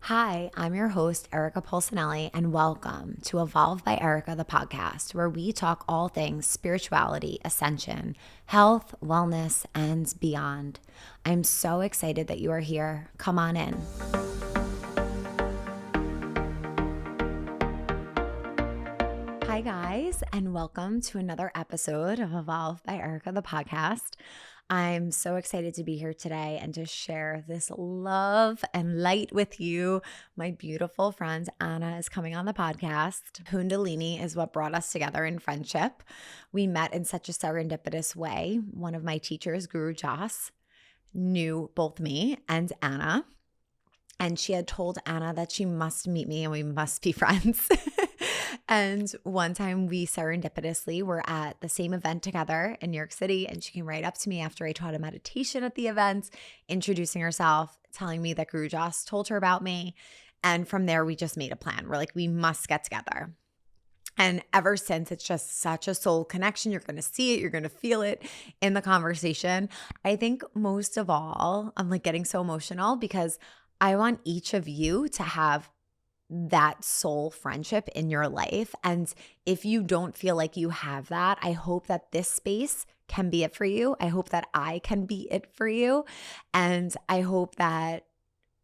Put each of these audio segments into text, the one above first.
Hi, I'm your host, Erica Polsinelli, and welcome to Evolve by Erica, the podcast, where we talk all things spirituality, ascension, health, wellness, and beyond. I'm so excited that you are here. Come on in. Hi, guys, and welcome to another episode of Evolve by Erica, the podcast. I'm so excited to be here today and to share this love and light with you. My beautiful friend Anna is coming on the podcast. Kundalini is what brought us together in friendship. We met in such a serendipitous way. One of my teachers, Guru Jas, knew both me and Anna, and she had told Anna that she must meet me and we must be friends. And one time we serendipitously were at the same event together in New York City, and she came right up to me after I taught a meditation at the event, introducing herself, telling me that Guru Jas told her about me. And from there, we just made a plan. We're like, we must get together. And ever since, it's just such a soul connection. You're going to see it. You're going to feel it in the conversation. I think most of all, I'm like getting so emotional because I want each of you to have that soul friendship in your life. And if you don't feel like you have that, I hope that this space can be it for you. I hope that I can be it for you. And I hope that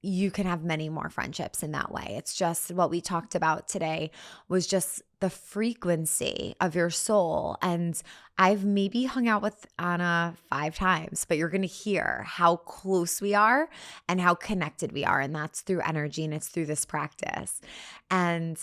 you can have many more friendships in that way. It's just what we talked about today was just the frequency of your soul. And I've maybe hung out with Anna 5 times, but you're going to hear how close we are and how connected we are. And that's through energy and it's through this practice. And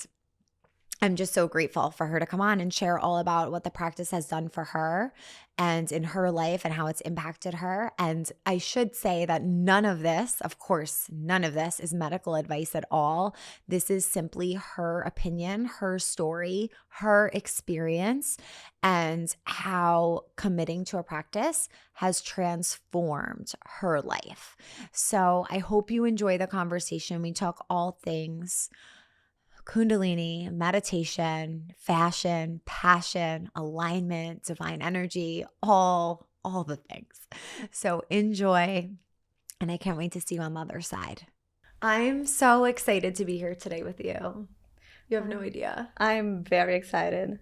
I'm just so grateful for her to come on and share all about what the practice has done for her and in her life and how it's impacted her. And I should say that none of this, of course, none of this is medical advice at all. This is simply her opinion, her story, her experience, and how committing to a practice has transformed her life. So I hope you enjoy the conversation. We talk all things Kundalini, meditation, fashion, passion, alignment, divine energy, all the things. So enjoy, and I can't wait to see you on the other side. I'm so excited to be here today with you. You have no idea. I'm very excited.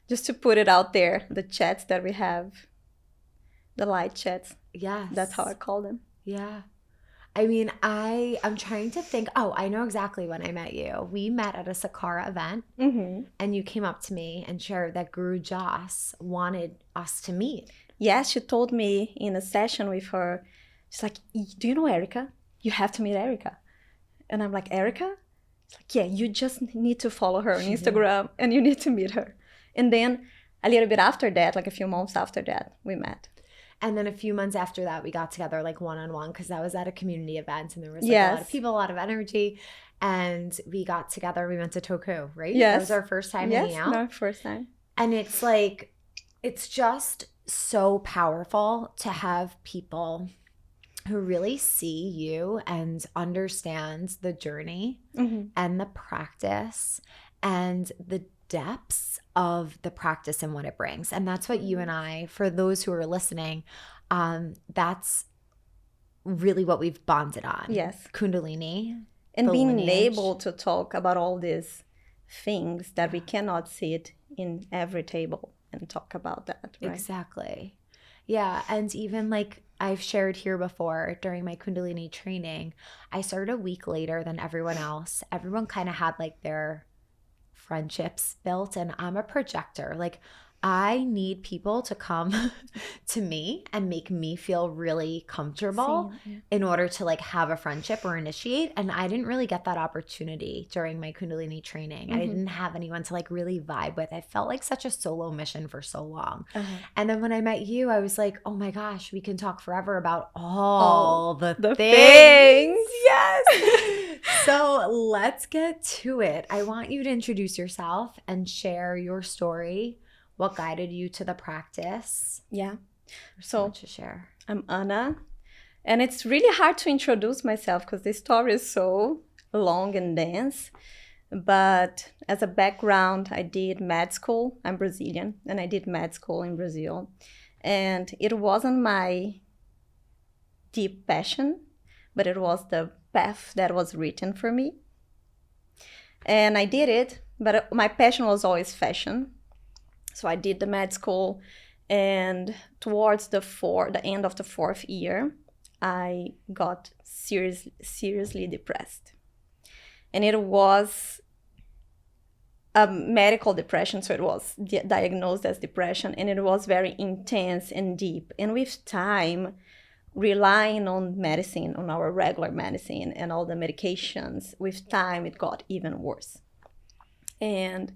Just to put it out there, the chats that we have, the light chats. Yes. That's how I call them. Yeah. I mean, I'm trying to think. Oh, I know exactly when I met you. We met at a Sakara event, and you came up to me and shared that Guru Jas wanted us to meet. Yes, she told me in a session with her, she's like, do you know Erica? You have to meet Erica. And I'm like, Erica? She's like, yeah, you just need to follow her on Instagram and you need to meet her. And then a little bit after that, like a few months after that, we met. And then a few months after that, we got together like one-on-one because I was at a community event and there was like a lot of people, a lot of energy. And we got together. We went to Toku, right? Yes. That was our first time hanging out. Yes, our first time. And it's like, it's just so powerful to have people who really see you and understand the journey and the practice and the depths of the practice and what it brings. And that's what you and I, for those who are listening, that's really what we've bonded on. Yes. Kundalini. And being able to talk about all these things that we cannot sit in every table and talk about that, right? Exactly. Yeah. And even like I've shared here before during my Kundalini training, I started a week later than everyone else. Everyone kind of had like their friendships built, and I'm a projector. Like I need people to come to me and make me feel really comfortable in order to like have a friendship or initiate. And I didn't really get that opportunity during my Kundalini training. I didn't have anyone to like really vibe with. I felt like such a solo mission for so long. And then when I met you, I was like, oh my gosh, we can talk forever about all the things. Yes. So let's get to it. I want you to introduce yourself and share your story. What guided you to the practice? Yeah. So much to share. I'm Anna. And it's really hard to introduce myself because the story is so long and dense. But as a background, I did med school. I'm Brazilian, and I did med school in Brazil. And it wasn't my deep passion, but it was the path that was written for me. And I did it, but my passion was always fashion. So I did the med school, and towards the end of the 4th year, I got seriously depressed. And it was a medical depression, so it was diagnosed as depression, and it was very intense and deep. And with time, relying on medicine, on our regular medicine and all the medications, with time it got even worse. And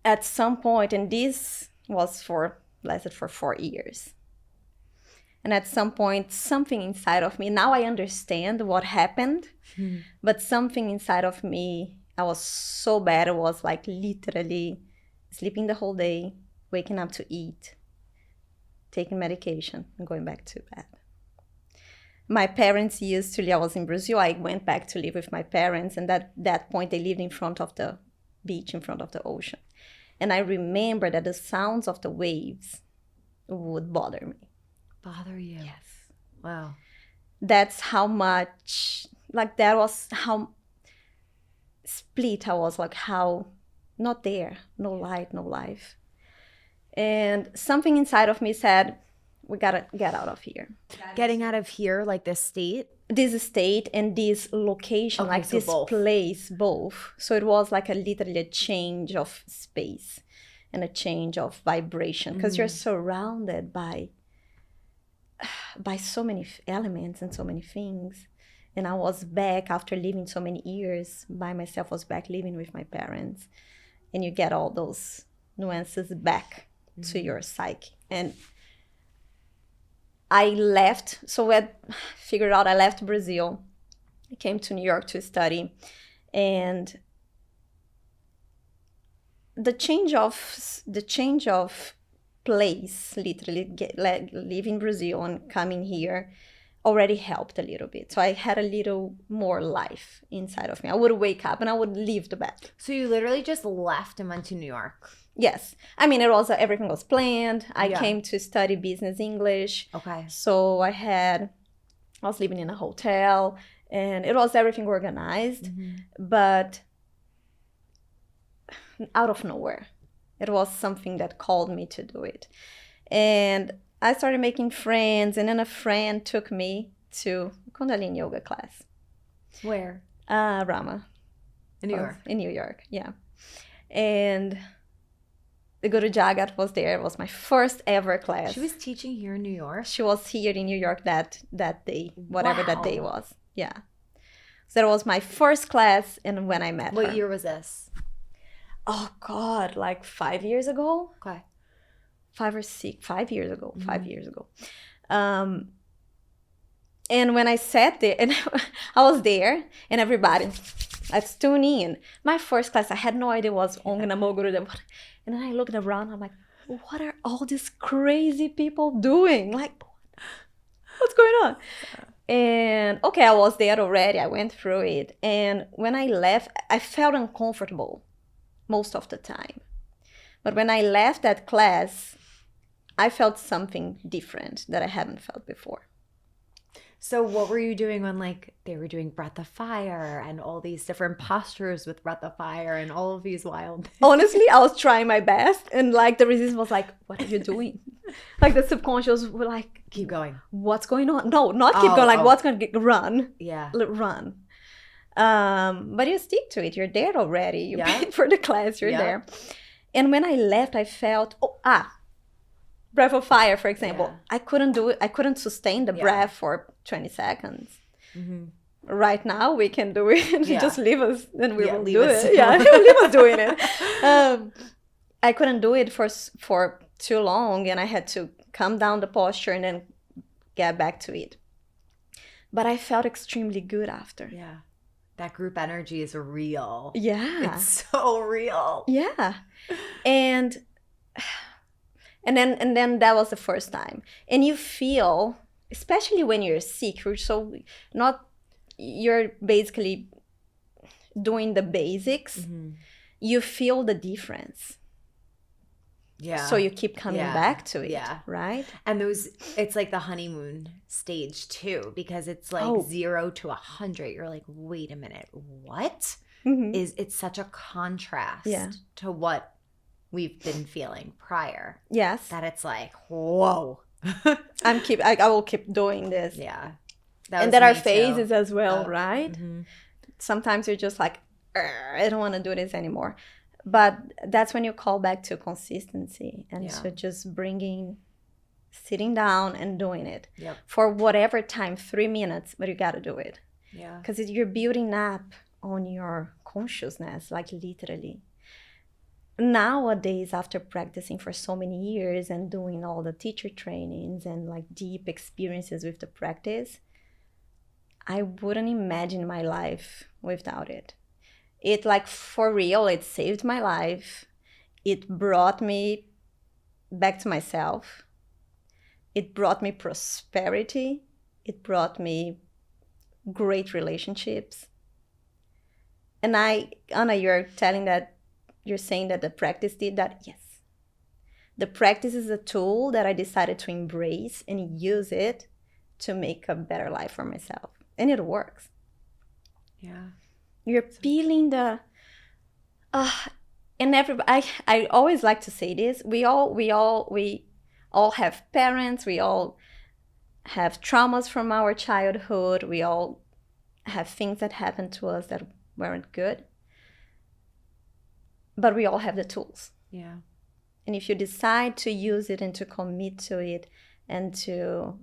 at some point, and this lasted for 4 years. And at some point, something inside of me, now I understand what happened, but something inside of me, I was so bad. It was like literally sleeping the whole day, waking up to eat, taking medication, and going back to bed. My parents used to live, I was in Brazil, I went back to live with my parents, and at that point they lived in front of the beach, in front of the ocean. And I remember that the sounds of the waves would bother me. Bother you? Yes. Wow. That's how much, like that was how split I was, like how not there, no light, no life. And something inside of me said, we gotta get out of here. Getting out of here, like this state? This state and this location, Okay, like so this both. place, both. So it was like literally a change of space and a change of vibration, because you're surrounded by so many elements and so many things. And I was back after living so many years by myself, was back living with my parents. And you get all those nuances back to your psyche. And I left, so I figured out I left Brazil. I came to New York to study. And the change of place, literally leaving Brazil and coming here, already helped a little bit. So I had a little more life inside of me. I would wake up and I would leave the bed. So you literally just left and went to New York? Yes. I mean, everything was planned. I came to study business English. Okay. So I was living in a hotel and it was everything organized, but out of nowhere, it was something that called me to do it. And I started making friends, and then a friend took me to Kundalini yoga class. Where? Rama. In New York? In New York, yeah. And the Guru Jagat was there. It was my first ever class. She was teaching here in New York? She was here in New York that day, whatever that day Wow. was. Yeah. So that was my first class, and when I met her. What year was this? Oh, God, like 5 years ago? Okay. 5 or 6, 5 years ago, 5 years ago. And when I sat there, and I was there, and everybody, let's tune in. My first class, I had no idea what was Om Namo Guru Dev. And then I looked around, I'm like, what are all these crazy people doing? Like, what's going on? And okay, I was there already, I went through it. And when I left, I felt uncomfortable most of the time. But when I left that class, I felt something different that I haven't felt before. So what were you doing when like they were doing Breath of Fire and all these different postures with Breath of Fire and all of these wild things? Honestly, I was trying my best, and like the resistance was like, what are you doing? Like the subconscious were like, Keep going. what's going on? No, not keep going, like what's going to run? Yeah. Run. But you stick to it. You're there already. You paid for the class. You're there. And when I left, I felt, Breath of Fire, for example. I couldn't do it. I couldn't sustain the breath for 20 seconds. Right now, we can do it. Just leave us, and we will do it. Leave us doing it. I couldn't do it for too long, and I had to calm down the posture and then get back to it. But I felt extremely good after. Yeah. That group energy is real. Yeah. It's so real. Yeah. And then that was the first time. And you feel, especially when you're sick, you're basically doing the basics, you feel the difference. Yeah. So you keep coming back to it, right? And it's like the honeymoon stage too, because it's like 0 to 100. You're like, wait a minute, what? It's such a contrast to what we've been feeling prior. Yes. That it's like, whoa. I will keep doing this. Yeah. And there are phases as well, right? Sometimes you're just like, I don't want to do this anymore. But that's when you call back to consistency and so just sitting down and doing it for whatever time, 3 minutes, but you got to do it. Yeah. Because you're building up on your consciousness, like literally. Nowadays, after practicing for so many years and doing all the teacher trainings and like deep experiences with the practice, I wouldn't imagine my life without it. It, like, for real, it saved my life. It brought me back to myself. It brought me prosperity. It brought me great relationships. And Anna, you're saying that the practice did that? Yes. The practice is a tool that I decided to embrace and use it to make a better life for myself. And it works. Yeah. You're peeling the and I always like to say this. We all have parents, we all have traumas from our childhood, we all have things that happened to us that weren't good. But we all have the tools. Yeah. And if you decide to use it and to commit to it and to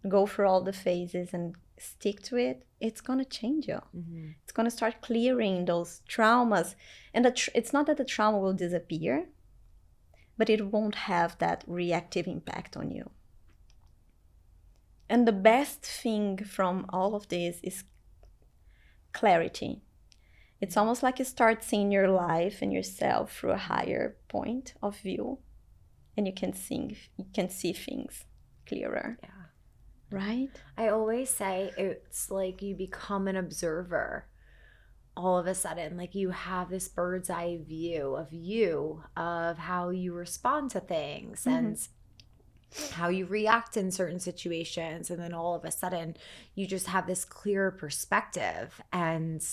go through all the phases and stick to it, it's going to change you. It's going to start clearing those traumas. And it's not that the trauma will disappear, but it won't have that reactive impact on you. And the best thing from all of this is clarity. It's almost like you start seeing your life and yourself through a higher point of view, and you can see things clearer. Yeah. Right? I always say it's like you become an observer all of a sudden. Like you have this bird's eye view of how you respond to things and how you react in certain situations. And then all of a sudden you just have this clearer perspective. And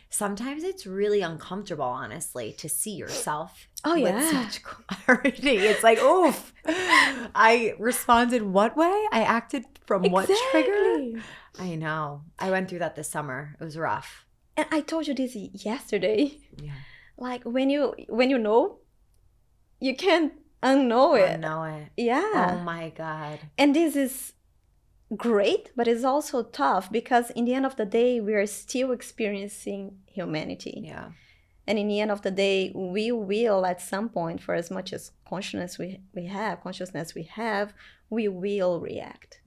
sometimes it's really uncomfortable, honestly, to see yourself with such clarity. It's like, oof, I responded what way? I acted from what trigger? I know. I went through that this summer. It was rough. And I told you this yesterday. Yeah. Like when you know, you can't unknow it. Unknow it. Yeah. Oh my God. And this is great, but it's also tough because in the end of the day, we are still experiencing humanity. Yeah. And in the end of the day, we will at some point, for as much as consciousness we have, we will react.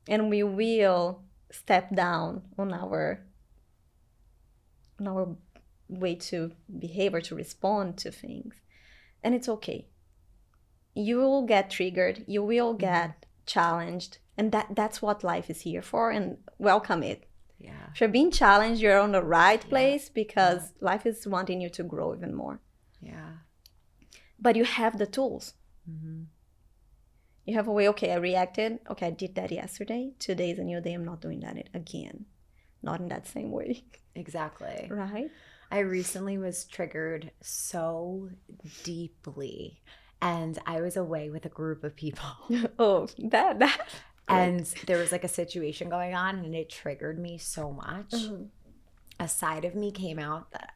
And we will step down on our way to behave or to respond to things. And it's okay. You will get triggered. You will get challenged. And that's what life is here for. And welcome it. Yeah. If you're being challenged, you're on the right place because life is wanting you to grow even more. Yeah. But you have the tools. You have a way, okay, I reacted. Okay, I did that yesterday. Today is a new day. I'm not doing that again. Not in that same way. Exactly. Right? I recently was triggered so deeply, and I was away with a group of people. Oh, that. And there was like a situation going on, and it triggered me so much. A side of me came out that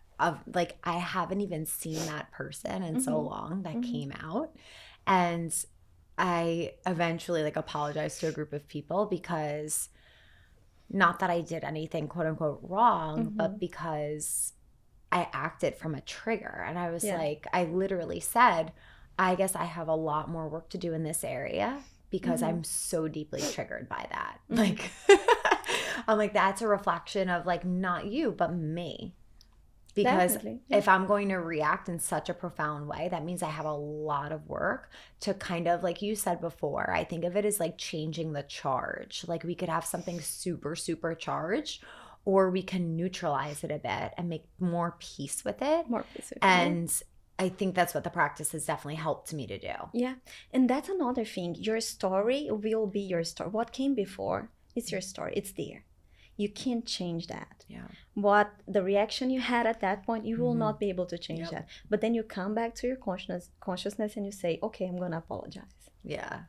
I haven't even seen that person in so long that came out. And I eventually apologized to a group of people because not that I did anything quote unquote wrong, but because I acted from a trigger. And I was I literally said, I guess I have a lot more work to do in this area because I'm so deeply triggered by that. I'm like, that's a reflection of not you, but me. Because if I'm going to react in such a profound way, that means I have a lot of work to kind of, like you said before, I think of it as changing the charge. We could have something super, super charged, or we can neutralize it a bit and make more peace with it. More peace with it. And I think that's what the practice has definitely helped me to do. Yeah. And that's another thing. Your story will be your story. What came before is your story. It's there. You can't change that. Yeah. What the reaction you had at that point, you will not be able to change Yep. that. But then you come back to your consciousness and you say, okay, I'm going to apologize. Yeah.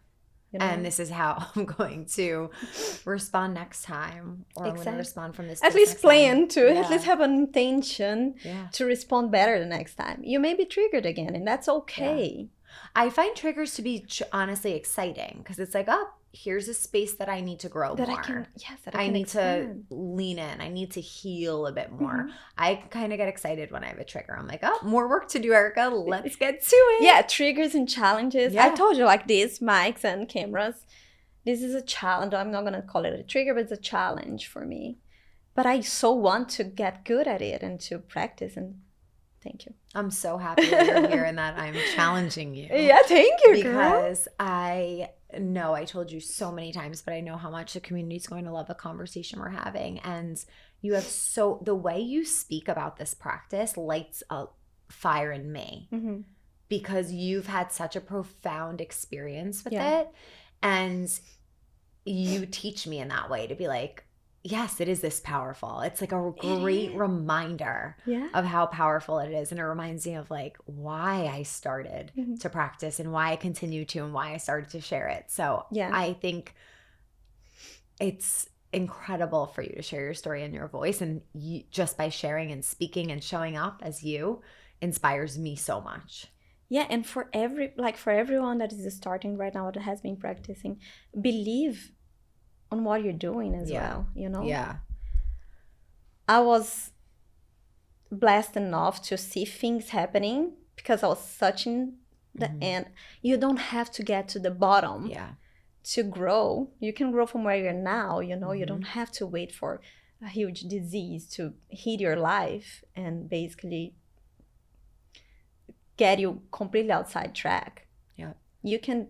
You know? And this is how I'm going to respond next time, or I'm going to Exactly. respond from this. At place least next plan time. to, Yeah. at least have an intention Yeah. to respond better the next time. You may be triggered again, and that's okay. I find triggers to be honestly exciting because it's like, oh, here's a space that I need to grow That more. I can, yes, that I can need expand. to lean in. I need to heal a bit more. Mhm. I kind of get excited when I have a trigger. I'm like, oh, more work to do, Erica. Let's get to it. Yeah, triggers and challenges. Yeah. I told you, like these mics and cameras, this is a challenge. I'm not going to call it a trigger, but it's a challenge for me. But I so want to get good at it and to practice. And thank you. I'm so happy that you're here and that I'm challenging you. Yeah, thank you, girl. Because I know I told you so many times, but I know how much the community is going to love the conversation we're having. And you have the way you speak about this practice lights a fire in me Mm-hmm. because you've had such a profound experience with Yeah. it. And you teach me in that way to be like, yes, it is this powerful. It's like a great reminder Yeah. of how powerful it is. And it reminds me of like why I started Mhm. to practice and why I continue to and why I started to share it. So Yeah. I think it's incredible for you to share your story in your voice. And you, just by sharing and speaking and showing up as you inspires me so much. Yeah, and for everyone that is starting right now that has been practicing, believe on what you're doing as well, you know? Yeah. I was blessed enough to see things happening because I was touching the end. You don't have to get to the bottom Yeah. to grow. You can grow from where you're now, you know? You Mhm. don't have to wait for a huge disease to hit your life and basically get you completely outside track. Yeah. You can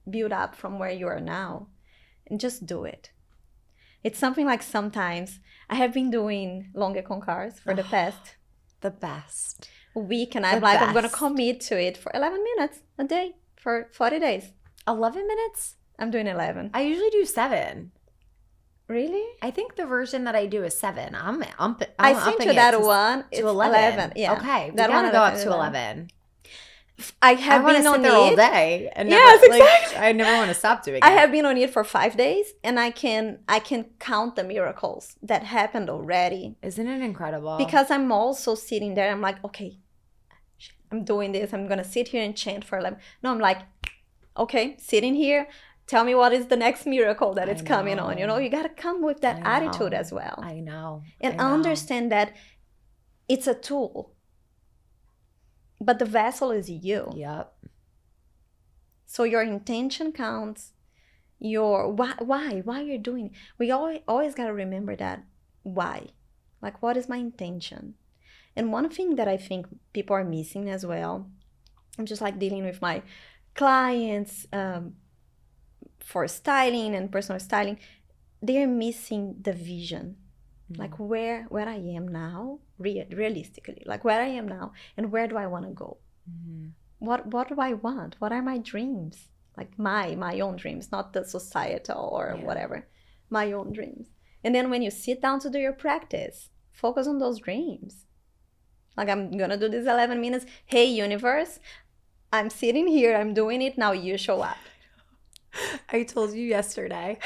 build up from where you are now and just do it. It's something like sometimes I have been doing longue concars for the past The best. week, and The I'm like, I'm going to best. commit to it for 11 minutes a day for 40 days. 11 minutes? I'm doing 11. I usually do 7. Really? I think the version that I do is 7. I'm I sent upping you it that one. It's to 11. Yeah. Okay, we That gotta one go I up sent to you 11. I I have want to been sit on there all it. day and never, Yes, like, exactly. I never want to stop doing I it. have been on it for 5 days, and I can count the miracles that happened already. Isn't it incredible? Because I'm also sitting there, I'm like, okay, I'm doing this. I'm gonna sit here and chant for 11. No, I'm like, okay, sitting here. Tell me what is the next miracle that it's coming on. You know, you gotta come with that I attitude know. as well, I know. and I know. understand that it's a tool, but the vessel is you. Yep. So your intention counts. Your why you're doing it. We always got to remember that why. Like, what is my intention? And one thing that I think people are missing as well, I'm just like dealing with my clients for styling and personal styling, they're missing the vision. Like where I am now, realistically, like where I am now and where do I want to go? Mhm. What do I want? What are my dreams? Like my own dreams, not the societal or whatever. My own dreams. And then when you sit down to do your practice, focus on those dreams. Like, I'm gonna do this 11 minutes. Hey, universe, I'm sitting here, I'm doing it, now you show up. I told you yesterday.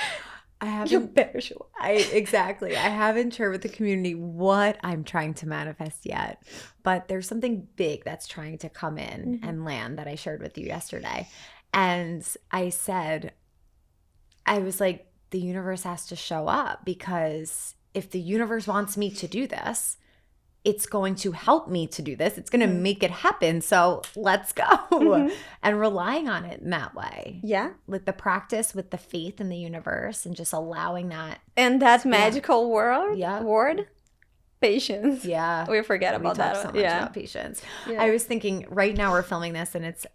I haven't. You better show up. Exactly. I haven't shared with the community what I'm trying to manifest yet, but there's something big that's trying to come in and land that I shared with you yesterday. And I said, I was like, the universe has to show up, because if the universe wants me to do this, it's going to help me to do this. It's going to make it happen. So let's go. And relying on it in that way. Yeah. Like the practice with the faith in the universe and just allowing that. And that magical word, patience. Yeah. We forget about we talk that. so much about patience. Yeah. I was thinking right now we're filming this and it's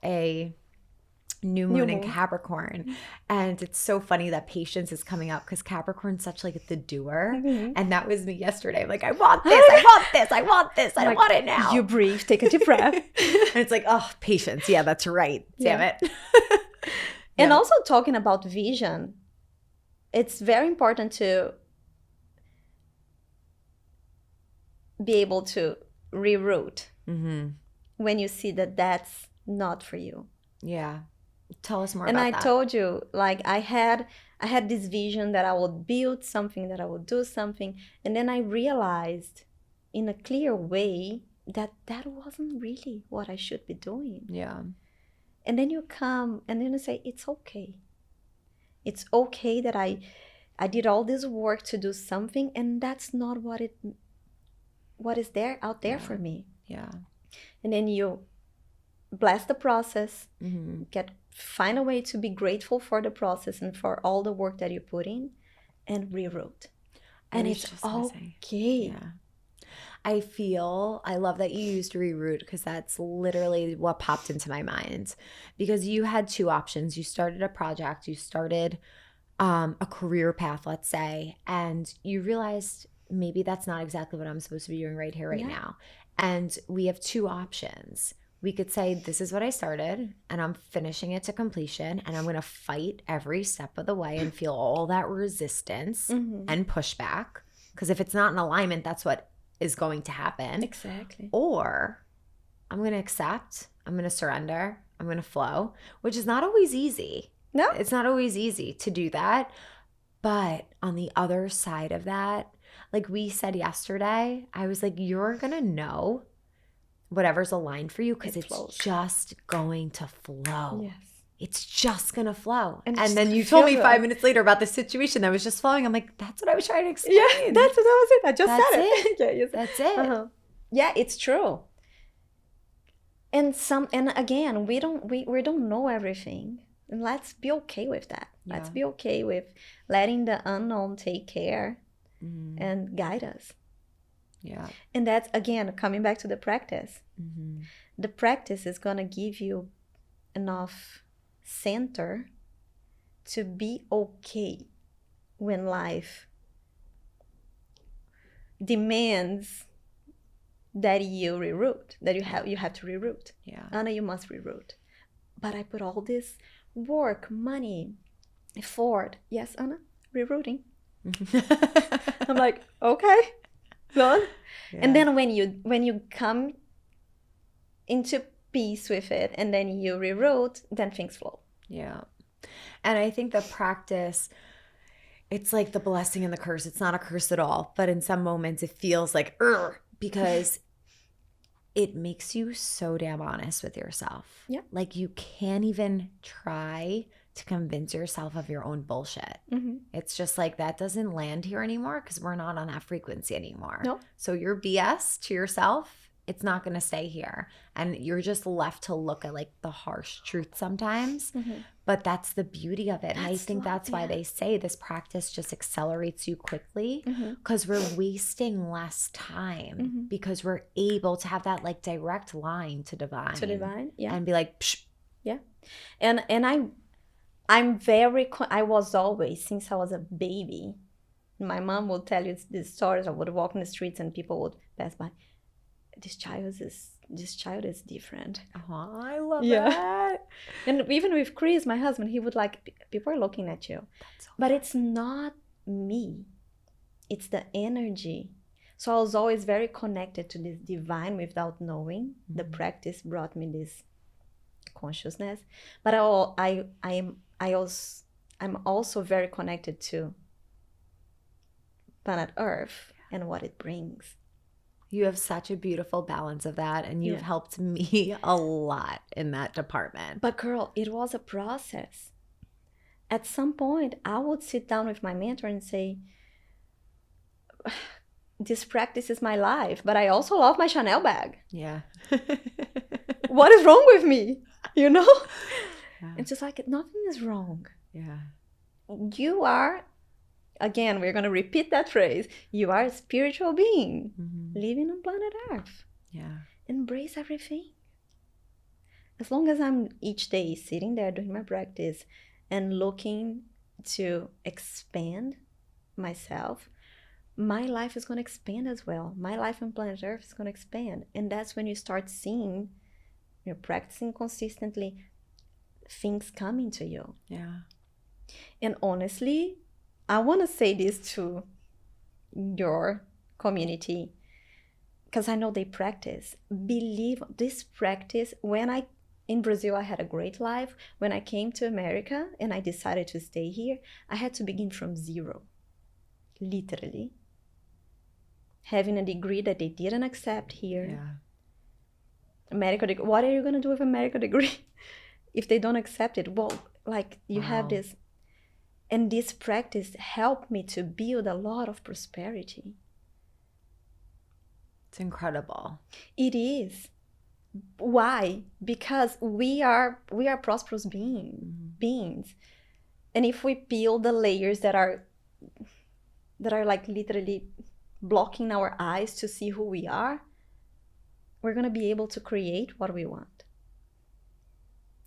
new moon in Capricorn. And it's so funny that patience is coming up because Capricorn's such like the doer. And that was me yesterday. I'm like, I want this, I want this, I want this, I want it now. You breathe, take a deep breath. And it's like, oh, patience. Yeah, that's right. Damn it. And also talking about vision, it's very important to be able to reroute when you see that that's not for you. Yeah. Tell us more and about I that. told you, like, I had this vision that I would build something, that I would do something, and then I realized in a clear way that that wasn't really what I should be doing. Yeah. And then you come and then you say, it's okay. It's okay that I did all this work to do something, and that's not what is there out there for me. Yeah. And then you bless the process, Mm-hmm. find a way to be grateful for the process and for all the work that you put in, and reroute. And it's okay. Yeah. I love that you used reroute because that's literally what popped into my mind. Because you had two options. You started a project, you started a career path, let's say, and you realized maybe that's not exactly what I'm supposed to be doing right here, right now. And we have two options. We could say, this is what I started and I'm finishing it to completion, and I'm going to fight every step of the way and feel all that resistance and pushback. Because if it's not in alignment, that's what is going to happen. Exactly. Or I'm going to accept, I'm going to surrender, I'm going to flow, which is not always easy. No. It's not always easy to do that. But on the other side of that, like we said yesterday, I was like, you're going to know whatever's aligned for you because it's just going to flow. Yes. It's just going to flow. And just then you told me feel 5 minutes later about the situation that was just flowing. I'm like, that's what I was trying to explain. Yeah, that was it. I just said it. That's it. Yeah, you said That's it. Yeah, it's true. And again, we don't know everything. And let's be okay with that. Yeah. Let's be okay with letting the unknown take care and guide us. Yeah. And that's, again, coming back to the practice. Mm-hmm. The practice is going to give you enough center to be okay when life demands that you reroute, that you have to reroute. Yeah. Anna, you must reroute. But I put all this work, money, effort. Yes, Anna, rerouting. I'm like, okay, done. Yeah. And then when you come into peace with it and then you reroute, then things flow. Yeah. And I think the practice, it's like the blessing and the curse. It's not a curse at all, but in some moments it feels like, because it makes you so damn honest with yourself. Yeah. Like you can't even try to convince yourself of your own bullshit. Mm-hmm. It's just like, that doesn't land here anymore because we're not on that frequency anymore. No. So your BS to yourself, it's not going to stay here. And you're just left to look at like the harsh truth sometimes. Mm-hmm. But that's the beauty of it. And I think that's why yeah. they say this practice just accelerates you quickly because we're wasting less time because we're able to have that like direct line to divine. To divine, yeah. And be like, psh. Yeah. And I'm I was always, since I was a baby, my mom would tell you these stories. I would walk in the streets and people would pass by. This child is different. Oh, I love that. And even with Chris, my husband, he would like, people are looking at you. So but it's not me. It's the energy. So I was always very connected to this divine without knowing. The practice brought me this consciousness. But I'm also very connected to planet Earth and what it brings. You have such a beautiful balance of that, and you've helped me a lot in that department. But girl, it was a process. At some point, I would sit down with my mentor and say, this practice is my life, but I also love my Chanel bag. Yeah. What is wrong with me? You know? Yeah. It's just like, nothing is wrong. Yeah. You are, again, we're going to repeat that phrase. You are a spiritual being living on planet Earth. Yeah. Embrace everything. As long as I'm each day sitting there doing my practice and looking to expand myself, my life is going to expand as well. My life on planet Earth is going to expand. And that's when you start seeing, you're practicing consistently, things coming to you. Yeah. And honestly, I want to say this to your community, because I know they practice. Believe this practice. In Brazil, I had a great life. When I came to America and I decided to stay here, I had to begin from zero, literally. Having a degree that they didn't accept here. Yeah. A medical degree. What are you going to do with a medical degree if they don't accept it? Well, like you have this. And this practice helped me to build a lot of prosperity. It's incredible. It is. Why? Because we are prosperous beings. And if we peel the layers that are like literally blocking our eyes to see who we are, we're going to be able to create what we want.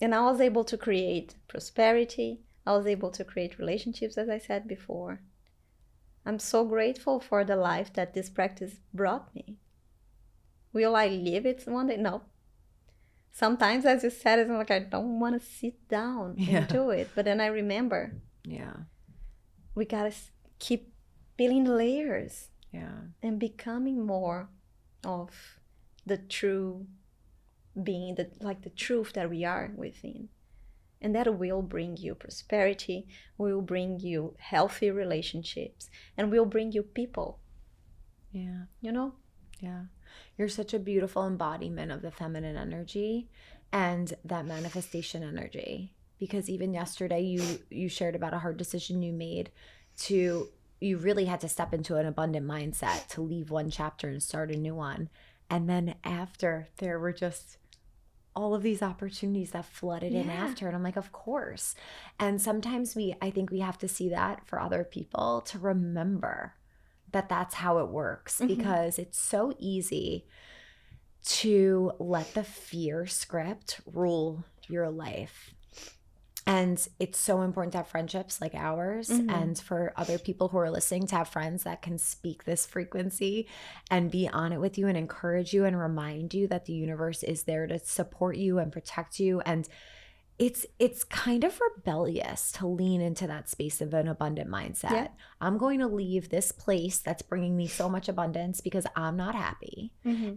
And I was able to create prosperity. I was able to create relationships, as I said before. I'm so grateful for the life that this practice brought me. Will I live it one day? No. Sometimes, as you said, it's like I don't want to sit down and do it. But then I remember, we got to keep peeling the layers and becoming more of the true being, the truth that we are within. And that will bring you prosperity, will bring you healthy relationships, and will bring you people. Yeah. You know? Yeah. You're such a beautiful embodiment of the feminine energy and that manifestation energy. Because even yesterday, you shared about a hard decision you made you really had to step into an abundant mindset to leave one chapter and start a new one. And then after, there were just all of these opportunities that flooded in after. And I'm like, of course. And sometimes I think we have to see that for other people to remember that that's how it works, because it's so easy to let the fear script rule your life. And it's so important to have friendships like ours, and for other people who are listening to have friends that can speak this frequency and be on it with you and encourage you and remind you that the universe is there to support you and protect you. And it's kind of rebellious to lean into that space of an abundant mindset. Yeah. I'm going to leave this place that's bringing me so much abundance because I'm not happy.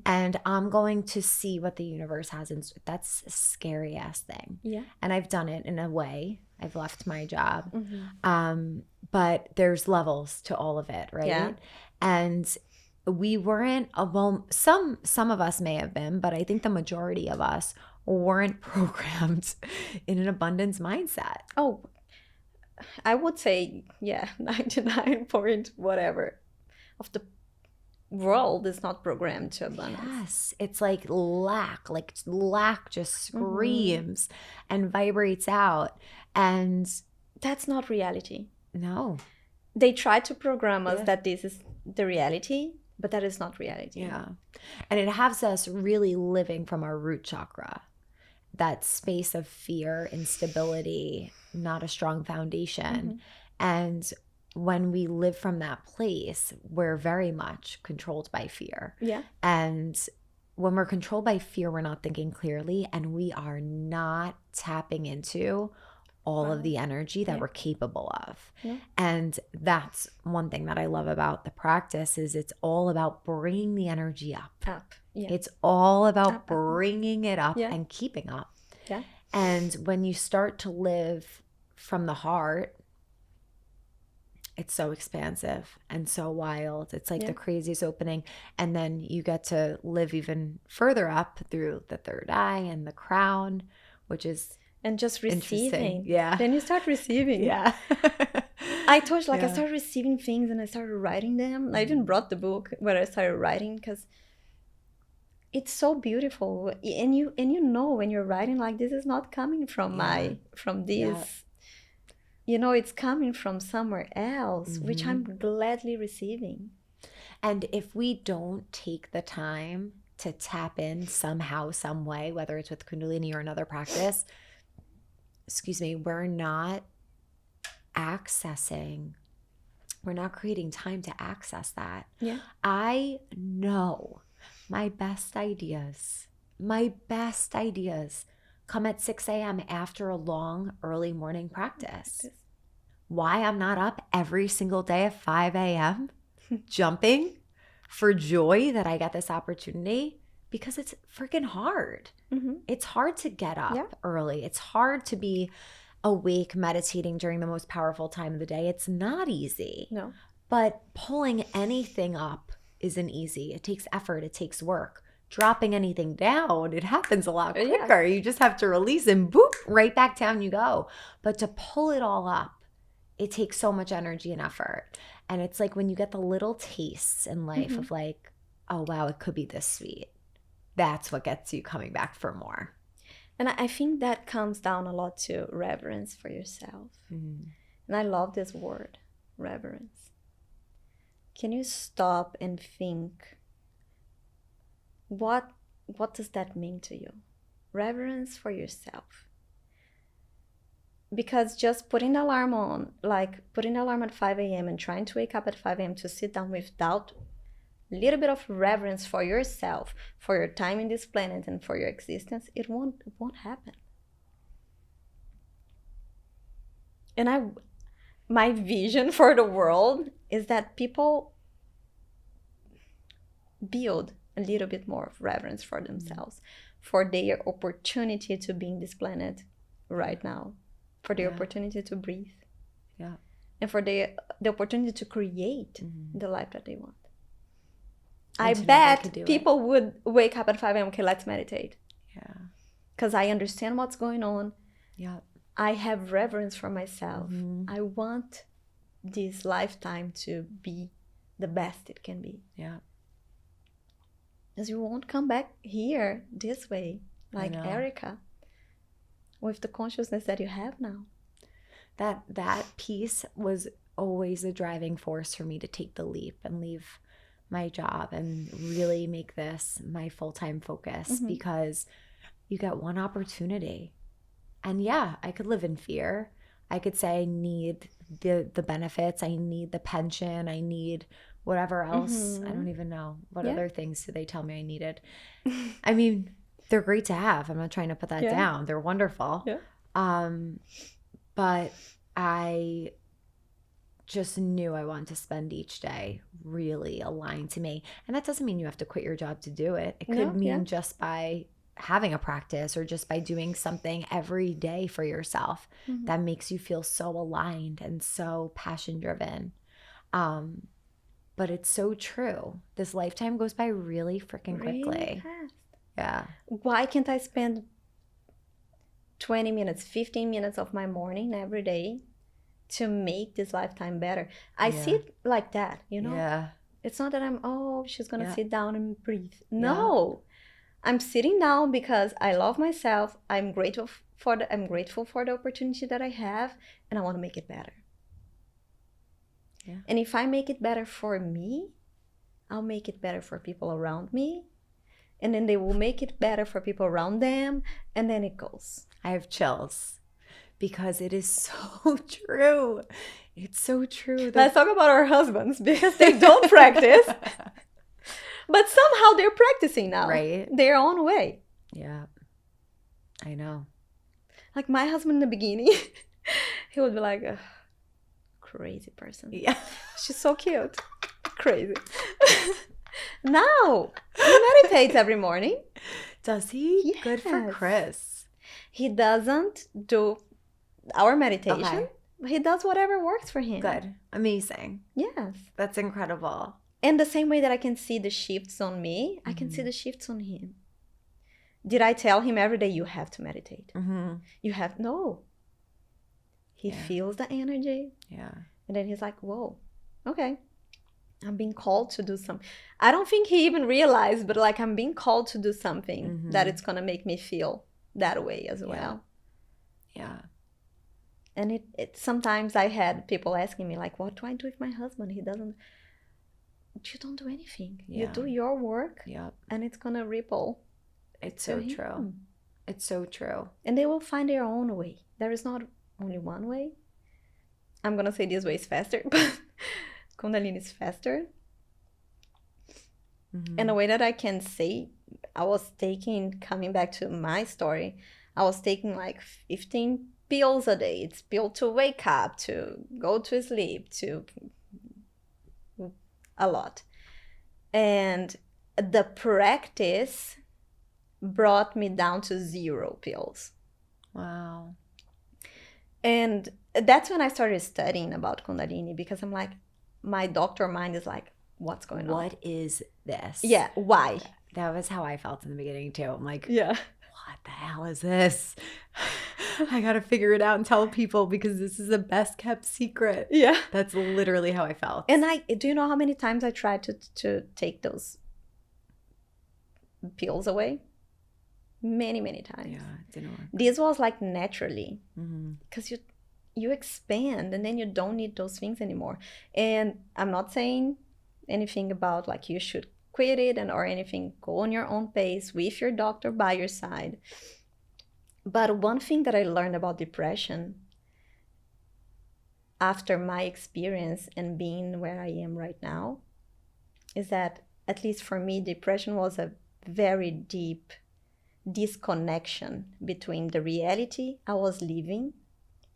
And I'm going to see what the universe has in store. That's a scary ass thing. Yeah. And I've done it in a way. I've left my job. But there's levels to all of it, right? Yeah. And we weren't, well, some of us may have been, but I think the majority of us weren't programmed in an abundance mindset. Oh, I would say, 99 point whatever of the world is not programmed to abundance. Yes, it's like lack just screams and vibrates out. And that's not reality. No. They try to program us that this is the reality, but that is not reality. Yeah. And it has us really living from our root chakra. That space of fear, instability, not a strong foundation. And when we live from that place, we're very much controlled by fear. Yeah. And when we're controlled by fear, we're not thinking clearly, and we are not tapping into all of the energy that we're capable of. Yeah. And that's one thing that I love about the practice is it's all about bringing the energy up. Yeah. It's all about bringing it up and keeping up. Yeah. And when you start to live from the heart, it's so expansive and so wild. It's like the craziest opening. And then you get to live even further up through the third eye and the crown, which is and just receiving. Yeah. Then you start receiving. Yeah. I told you, I started receiving things and I started writing them. I even brought the book where I started writing because it's so beautiful. And you know when you're writing, like, this is not coming from from this. You know, it's coming from somewhere else, which I'm gladly receiving. And if we don't take the time to tap in somehow, some way, whether it's with Kundalini or another practice, we're not creating time to access that. Yeah. I know my best ideas come at 6 a.m. after a long early morning practice. Why I'm not up every single day at 5 a.m. jumping for joy that I got this opportunity? Because it's freaking hard. Mm-hmm. It's hard to get up early. It's hard to be awake meditating during the most powerful time of the day. It's not easy. No. But pulling anything up isn't easy. It takes effort. It takes work. Dropping anything down, it happens a lot quicker. You just have to release and boop, right back down you go. But to pull it all up, it takes so much energy and effort. And it's like when you get the little tastes in life of like, oh, wow, it could be this sweet. That's what gets you coming back for more. And I think that comes down a lot to reverence for yourself. And I love this word, reverence. Can you stop and think, what does that mean to you? Reverence for yourself. Because just putting the alarm on, like putting the alarm at 5 a.m. and trying to wake up at 5 a.m. to sit down without a little bit of reverence for yourself, for your time in this planet and for your existence, it won't happen. And my vision for the world is that people build a little bit more of reverence for themselves, for their opportunity to be in this planet right now, for the opportunity to breathe, and for the opportunity to create the life that they want. I bet people would wake up at 5 a.m. Okay, let's meditate. Yeah. Because I understand what's going on. Yeah. I have reverence for myself. I want this lifetime to be the best it can be. Yeah. Because you won't come back here this way, like Erica, with the consciousness that you have now. That piece was always a driving force for me to take the leap and leave my job and really make this my full-time focus, because you get one opportunity. And I could live in fear. I could say I need the benefits, I need the pension, I need whatever else. I don't even know what other things do they tell me I needed. I mean, they're great to have. I'm not trying to put that down. They're wonderful. But I just knew I wanted to spend each day really aligned to me. And that doesn't mean you have to quit your job to do it. It could mean just by having a practice or just by doing something every day for yourself that makes you feel so aligned and so passion driven. But it's so true. This lifetime goes by really freaking quickly. Really fast. Yeah. Why can't I spend 20 minutes, 15 minutes of my morning every day to make this lifetime better? I see it like that, you know? Yeah. It's not that she's going to sit down and breathe. No. I'm sitting down because I love myself. I'm grateful for the opportunity that I have, and I want to make it better. Yeah. And if I make it better for me, I'll make it better for people around me. And then they will make it better for people around them. And then it goes. I have chills because it is so true. It's so true. Let's talk about our husbands, because they don't practice. But somehow they're practicing now. Right. Their own way. Yeah. I know. Like my husband in the beginning, he would be like, crazy person. Yeah. She's so cute. Crazy. Now, he meditates every morning. Does he? Yes. Good for Chris. He doesn't do our meditation. Okay. He does whatever works for him. Good. Amazing. Yes. That's incredible. And the same way that I can see the shifts on me, I can see the shifts on him. Did I tell him every day, you have to meditate? You have, no. He feels the energy. Yeah. And then he's like, whoa, okay. I'm being called to do something. I don't think he even realized, but like I'm being called to do something that it's going to make me feel that way as well. Yeah. And it sometimes I had people asking me like, what do I do with my husband? He doesn't. you don't do anything. Yeah. You do your work, Yep. and it's gonna ripple. It's so to true. him. It's so true. And they will find their own way. There is not only one way. I'm gonna say this way is faster, but Kundalini is faster. And a way that I can say, I was taking, coming back to my story, I was taking like 15 pills a day. It's pill to wake up, to go to sleep, to a lot. And the practice brought me down to 0 pills. Wow. And that's when I started studying about Kundalini, because I'm like, my doctor mind is like, what's going on? What is this? Yeah, why? That was how I felt in the beginning too. I'm like, Yeah. what the hell is this? I got to figure it out and tell people because this is the best kept secret. Yeah. That's literally how I felt. And do you know how many times I tried to take those pills away? Many, many times. Yeah, it didn't work. This was like naturally, Mm-hmm. because you expand and then you don't need those things anymore. And I'm not saying anything about like you should quit it or anything. Go on your own pace with your doctor by your side. But one thing that I learned about depression after my experience and being where I am right now is that, at least for me, depression was a very deep disconnection between the reality I was living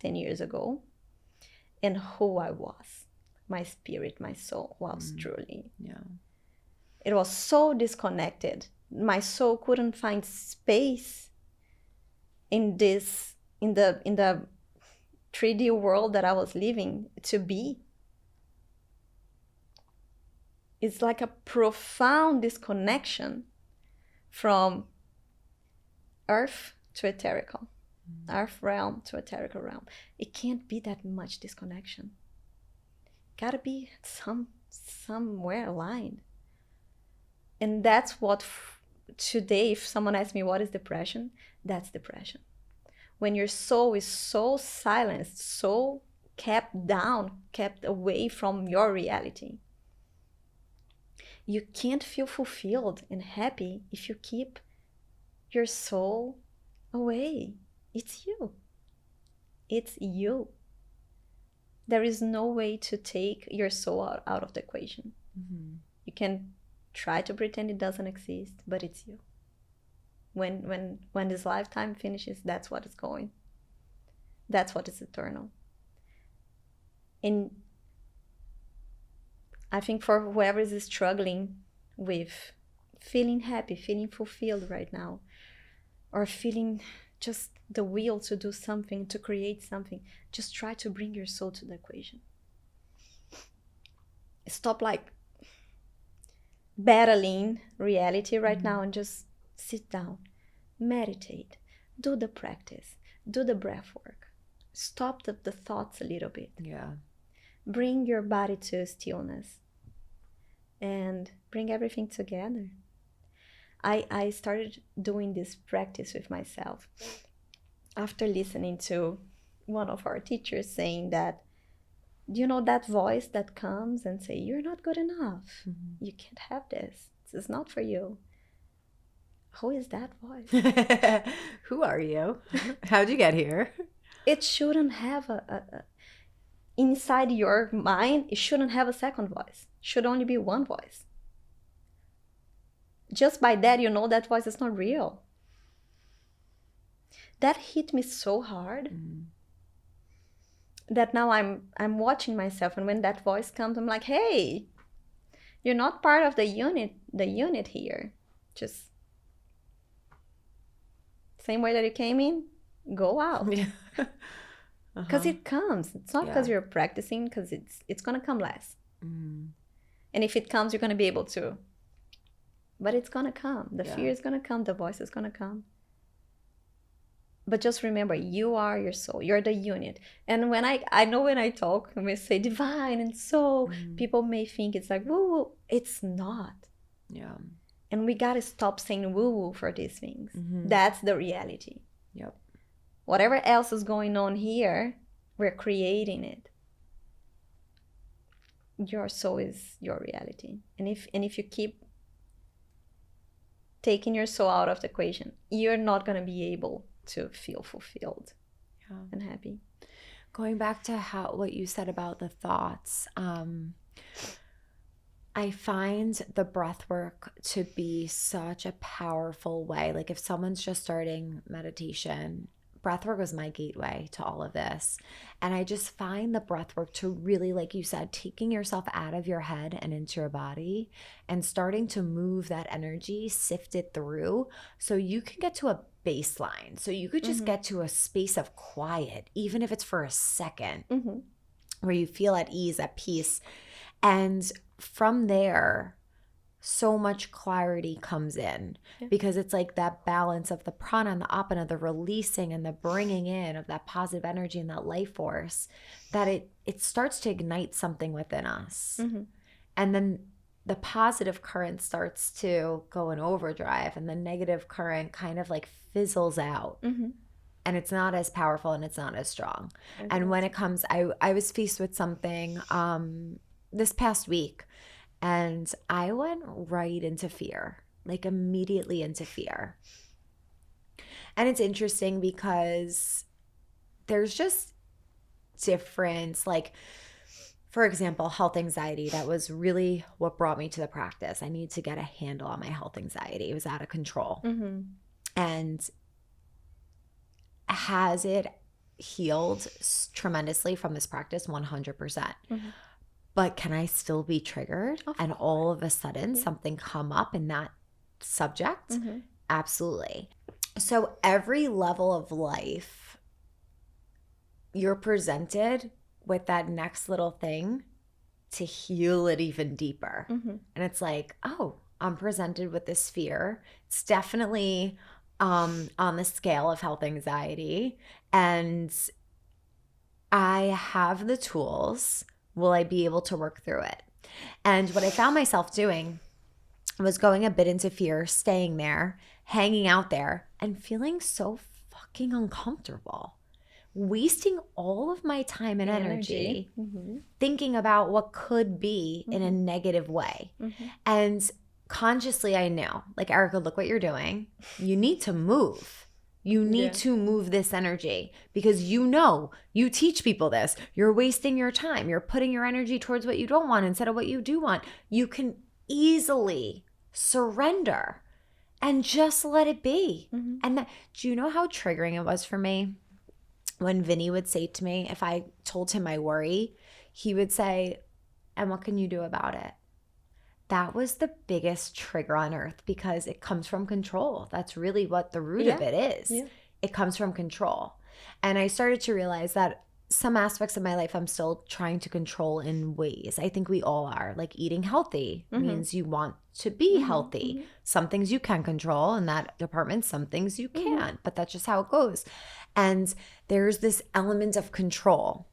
10 years ago and who I was. My spirit, my soul was truly. Yeah. It was so disconnected. My soul couldn't find space in the 3D world that I was living to be. It's like a profound disconnection from earth to etherical, earth realm to etherical realm. It can't be that much disconnection. Gotta be somewhere aligned. And that's what today, if someone asks me what is depression, that's depression. When your soul is so silenced, so kept down, kept away from your reality. You can't feel fulfilled and happy if you keep your soul away. It's you. It's you. There is no way to take your soul out of the equation. Mm-hmm. You can try to pretend it doesn't exist, but it's you. When this lifetime finishes, that's what is going. That's what is eternal. And I think for whoever is struggling with feeling happy, feeling fulfilled right now, or feeling just the will to do something, to create something, just try to bring your soul to the equation. Stop like battling reality right now and just sit down, meditate, do the practice, do the breath work. Stop the thoughts a little bit. Yeah. Bring your body to stillness and bring everything together. I started doing this practice with myself after listening to one of our teachers saying that, you know, that voice that comes and say, you're not good enough. Mm-hmm. You can't have this. This is not for you. Who is that voice? Who are you? How'd you get here? It shouldn't have inside your mind, it shouldn't have a second voice. It should only be one voice. Just by that, you know that voice is not real. That hit me so hard that now I'm watching myself, and when that voice comes, I'm like, hey, you're not part of the unit here. Just same way that you came in, go out. Yeah. Because it comes. It's not because you're practicing, because it's gonna come less. And if it comes, you're gonna be able to. But it's gonna come. The fear is gonna come. The voice is gonna come. But just remember, you are your soul. You're the unit. And when I know when I talk, when we say divine and soul, people may think it's like woo-woo. It's not. Yeah. And we gotta stop saying woo-woo for these things. That's the reality. Yep. Whatever else is going on here, we're creating it. your soul is your reality. And if you keep taking your soul out of the equation, you're not going to be able to feel fulfilled and happy. Going back to what you said about the thoughts, I find the breath work to be such a powerful way. Like if someone's just starting meditation, breath work was my gateway to all of this. And I just find the breath work to really, like you said, taking yourself out of your head and into your body and starting to move that energy, sift it through so you can get to a baseline. So you could just get to a space of quiet, even if it's for a second, where you feel at ease, at peace. And from there, so much clarity comes in because it's like that balance of the prana and the apana, the releasing and the bringing in of that positive energy and that life force, that it starts to ignite something within us. And then the positive current starts to go in overdrive and the negative current kind of like fizzles out. And it's not as powerful and it's not as strong. And when it comes, I was faced with something this past week, and I went right into fear, like immediately into fear. And it's interesting because there's just difference, like, for example, health anxiety. That was really what brought me to the practice. I need to get a handle on my health anxiety. It was out of control. And has it healed tremendously from this practice? 100%. But can I still be triggered and all of a sudden something come up in that subject? Absolutely. So every level of life, you're presented with that next little thing to heal it even deeper. And it's like, oh, I'm presented with this fear. It's definitely on the scale of health anxiety. And I have the tools. Will I be able to work through it? And what I found myself doing was going a bit into fear, staying there, hanging out there, and feeling so fucking uncomfortable. Wasting all of my time and energy thinking about what could be in a negative way. And consciously I know, like, Erica, look what you're doing. You need to move. You need to move this energy because you teach people this. You're wasting your time. You're putting your energy towards what you don't want instead of what you do want. You can easily surrender and just let it be. And do you know how triggering it was for me when Vinny would say to me, if I told him my worry, he would say, and what can you do about it? That was the biggest trigger on earth because it comes from control. That's really what the root of it is. It comes from control. And I started to realize that some aspects of my life I'm still trying to control in ways. I think we all are. Like eating healthy means you want to be healthy. Some things you can control in that department, some things you can't, but that's just how it goes. And there's this element of control.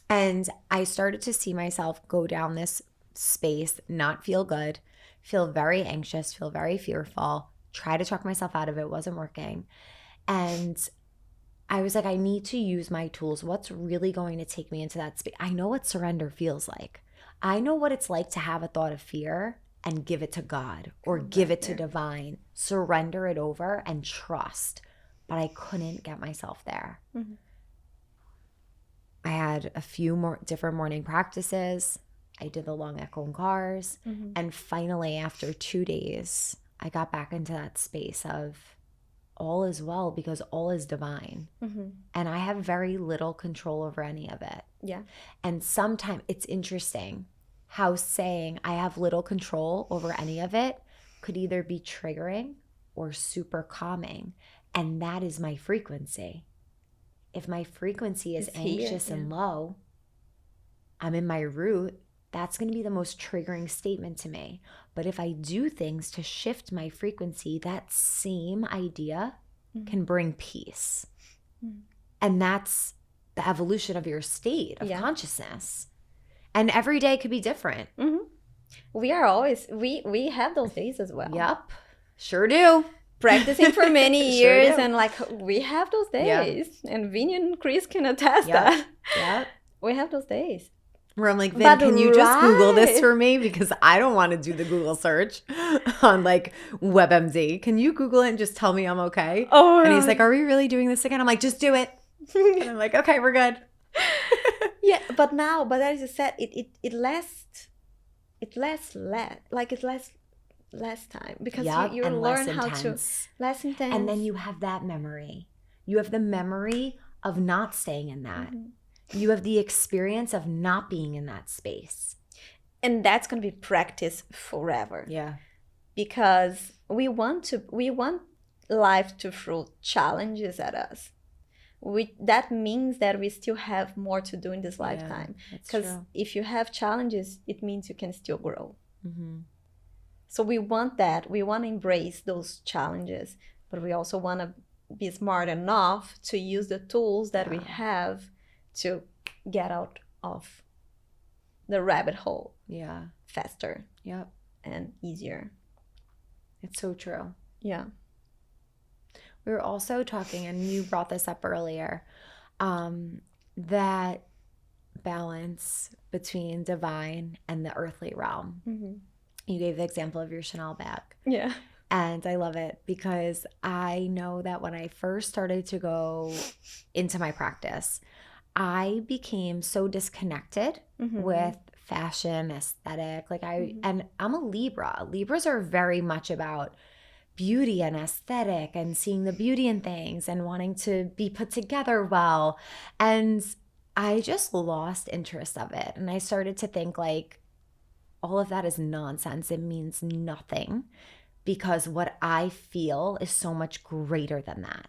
And I started to see myself go down this space, not feel good, feel very anxious, feel very fearful, try to talk myself out of it, wasn't working. And I was like, I need to use my tools. What's really going to take me into that space? I know what surrender feels like. I know what it's like to have a thought of fear and give it to God or give it to divine, surrender it over and trust. But I couldn't get myself there. I had a few more different morning practices. I did the long echo and cars. And finally, after 2 days, I got back into that space of all is well because all is divine. And I have very little control over any of it. And sometimes it's interesting how saying I have little control over any of it could either be triggering or super calming. And that is my frequency. If my frequency is anxious and low, I'm in my root. That's going to be the most triggering statement to me. But if I do things to shift my frequency, that same idea can bring peace. And that's the evolution of your state of consciousness. And every day could be different. We are always, we have those days as well. Yep, sure do. Practicing for many years and like we have those days. And Vinny and Chris can attest that. We have those days. Where I'm like, Vin, But can you just Google this right. for me? Because I don't want to do the Google search on like WebMD. Can you Google it and just tell me I'm okay? Oh my And he's like, God. are we really doing this again? I'm like, just do it. And I'm like, okay, we're good. Yeah, but now, but as you said, it lasts, like it lasts less time because Yep, you and less learn how to intense. less intense. And then you have that memory. You have the memory of not staying in that. Mhm. You have the experience of not being in that space. And that's going to be practice forever. Yeah. Because we want life to throw challenges at us. That means that we still have more to do in this lifetime. Because if you have challenges, it means you can still grow. Mm-hmm. So we want that. We want to embrace those challenges, but we also want to be smart enough to use the tools that we have to get out of the rabbit hole faster and easier. It's so true. Yeah. We were also talking, and you brought this up earlier, that balance between divine and the earthly realm. Mm-hmm. You gave the example of your Chanel bag. Yeah. And I love it because I know that when I first started to go into my practice, I became so disconnected with fashion, aesthetic. Like and I'm a Libra. Libras are very much about beauty and aesthetic and seeing the beauty in things and wanting to be put together well. And I just lost interest of it. And I started to think like, all of that is nonsense. It means nothing because what I feel is so much greater than that.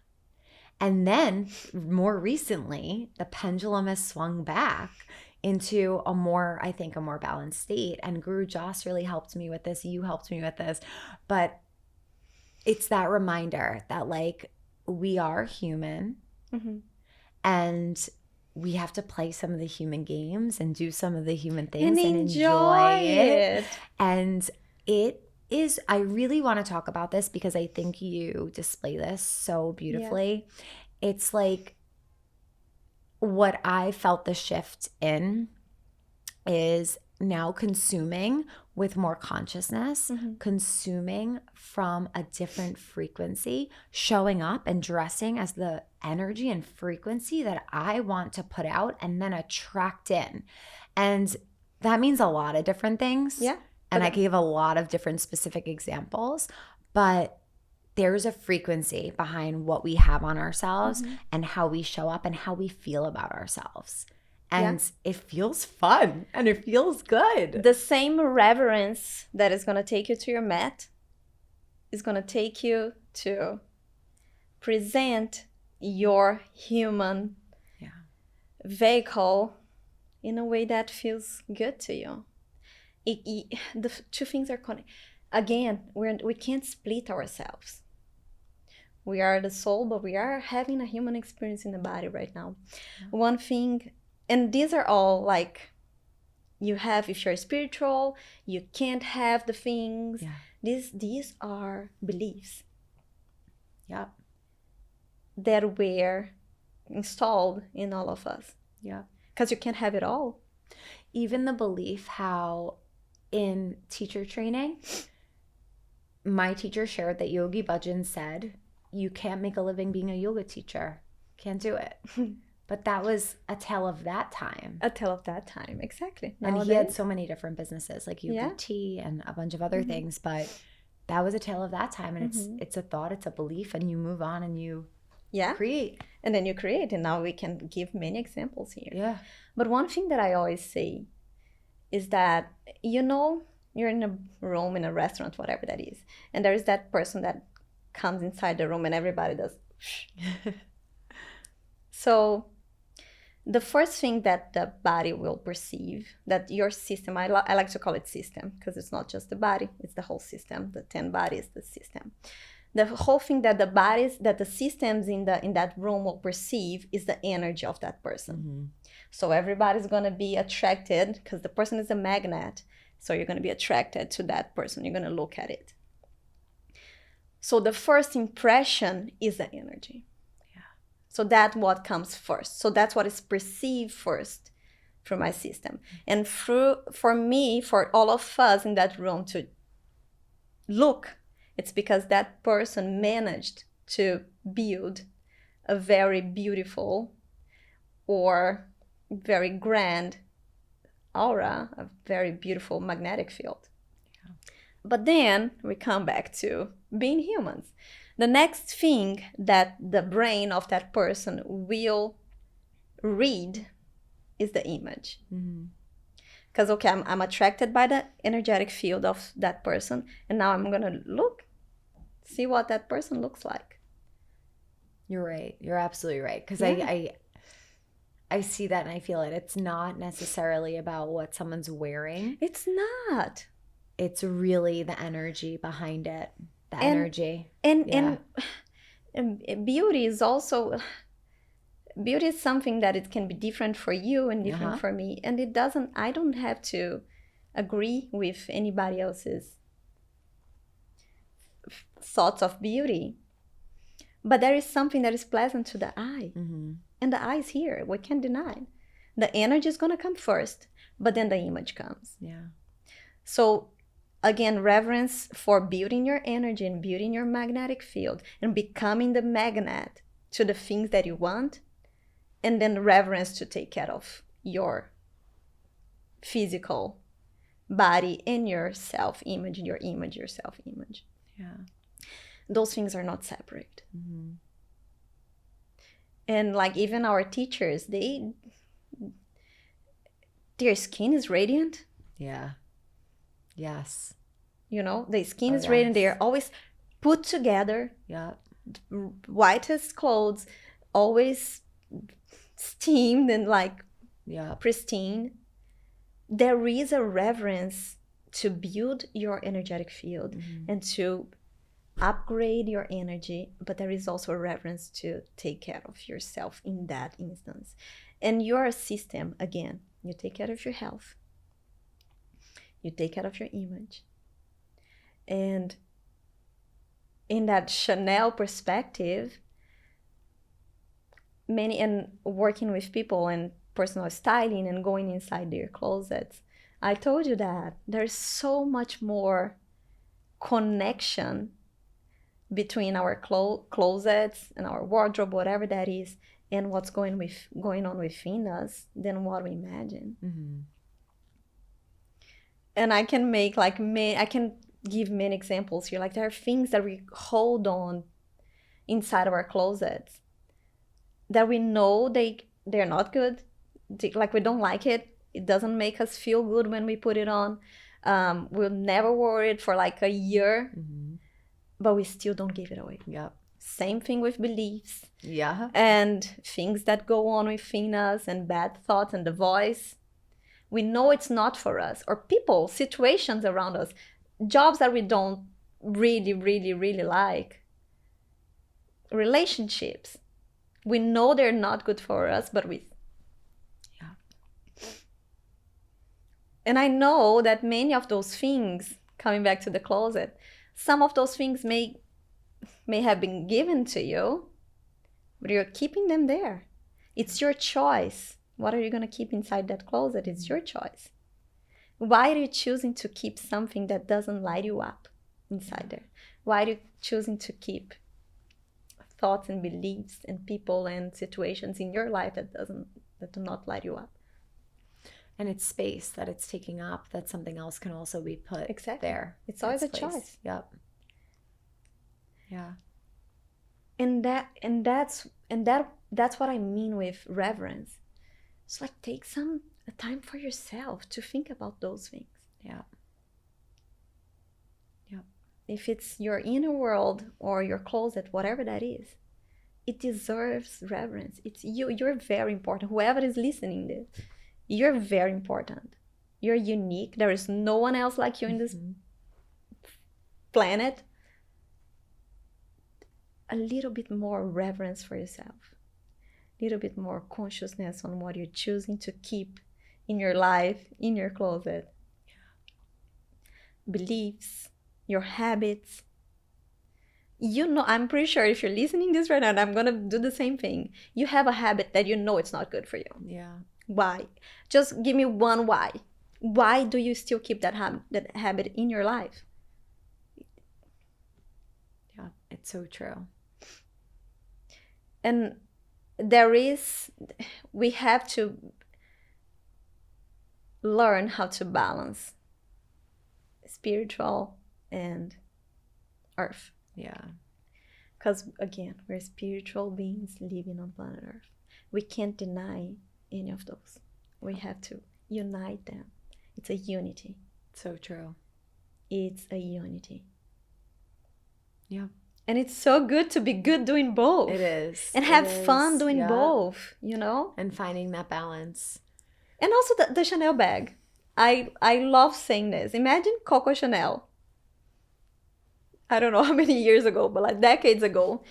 And then more recently, the pendulum has swung back into a more balanced state. And Guru Joss really helped me with this. You helped me with this. But it's that reminder that like we are human and we have to play some of the human games and do some of the human things and enjoy it. And it is, I really want to talk about this because I think you display this so beautifully. Yeah. It's like what I felt the shift in is now consuming with more consciousness, consuming from a different frequency, showing up and dressing as the energy and frequency that I want to put out and then attract in. And that means a lot of different things. Yeah. And I gave a lot of different specific examples, but there's a frequency behind what we have on ourselves and how we show up and how we feel about ourselves. And it feels fun and it feels good. The same reverence that is going to take you to your mat is going to take you to present your human vehicle in a way that feels good to you. The two things are connected. Again, we can't split ourselves. We are the soul, but we are having a human experience in the body right now. One thing... And these are all like, you have, if you're spiritual, you can't have the things. Yeah. These are beliefs. Yeah. That were installed in all of us. Yeah. Because you can't have it all. Even the belief how in teacher training, my teacher shared that Yogi Bhajan said, you can't make a living being a yoga teacher. Can't do it. But that was a tale of that time. A tale of that time, exactly. And he had so many different businesses, like UBT and a bunch of other things. But that was a tale of that time. And it's a thought, it's a belief, and you move on and you create. And then you create. And now we can give many examples here. Yeah. But one thing that I always say is that, you know, you're in a room, in a restaurant, whatever that is. And there is that person that comes inside the room and everybody does. So... the first thing that the body will perceive, that your system, I like to call it system, because it's not just the body, it's the whole system. The 10 bodies, the system. The whole thing that the systems in that room will perceive is the energy of that person. So everybody's going to be attracted, because the person is a magnet. So you're going to be attracted to that person. You're going to look at it. So the first impression is the energy. So that's what comes first. So that's what is perceived first. through my system. And for me, for all of us in that room to look, it's because that person managed to build a very beautiful or very grand aura, a very beautiful magnetic field. Yeah. But then we come back to being humans. The next thing that the brain of that person will read is the image. Because, okay, I'm attracted by the energetic field of that person, and now I'm going to see what that person looks like. You're right. You're absolutely right. Because I see that and I feel it. It's not necessarily about what someone's wearing. It's not. It's really the energy behind it. Energy. And beauty is also... Beauty is something that it can be different for you and different for me. And I don't have to agree with anybody else's thoughts of beauty. But there is something that is pleasant to the eye. And the eye is here. We can't deny it. The energy is going to come first, but then the image comes. Yeah. So again, reverence for building your energy and building your magnetic field and becoming the magnet to the things that you want. And then reverence to take care of your physical body and your self-image, your self-image. Yeah. Those things are not separate. And like even our teachers, their skin is radiant. Yeah. Yes. You know, the skin is radiant. They are always put together. Yeah. Whitest clothes, always steamed and like pristine. There is a reverence to build your energetic field and to upgrade your energy, but there is also a reverence to take care of yourself in that instance. And you're a system. Again, you take care of your health, you take care of your image. And in that Chanel perspective, and working with people and personal styling and going inside their closets, I told you that there's so much more connection between our closets and our wardrobe, whatever that is, and what's going on within us than what we imagine. And I can make I can give many examples here. Like there are things that we hold on inside of our closets that we know they're not good. Like we don't like it. It doesn't make us feel good when we put it on. We'll never wear it for like a year, but we still don't give it away. Yep. Same thing with beliefs. Yeah. And things that go on within us and bad thoughts and the voice. We know it's not for us. Or people, situations around us, jobs that we don't really, really, really like. Relationships. We know they're not good for us, but And I know that many of those things, coming back to the closet, some of those things may have been given to you, but you're keeping them there. It's your choice. What are you going to keep inside that closet? It's your choice. Why are you choosing to keep something that doesn't light you up inside there? Why are you choosing to keep thoughts and beliefs and people and situations in your life that do not light you up? And it's space that it's taking up that something else can also be put there. It's always a choice. Yep. Yeah. And that's what I mean with reverence. It's like take some time for yourself to think about those things. Yeah. Yep. If it's your inner world or your closet, whatever that is, it deserves reverence. It's you're very important. Whoever is listening to this, you're very important. You're unique. There is no one else like you in this planet. A little bit more reverence for yourself. A little bit more consciousness on what you're choosing to keep in your life, in your closet. Beliefs, your habits. You know, I'm pretty sure if you're listening to this right now, and I'm going to do the same thing, you have a habit that you know it's not good for you. Yeah. Why? Just give me one why. Why do you still keep that habit in your life? Yeah, it's so true. And we have to learn how to balance spiritual and earth. Yeah. Because again, we're spiritual beings living on planet Earth. We can't deny any of those. We have to unite them. It's a unity. So true. It's a unity. Yeah. And it's so good to be good doing both. It is. And have fun doing both, And finding that balance. And also the Chanel bag. I love saying this. Imagine Coco Chanel. I don't know how many years ago, but like decades ago,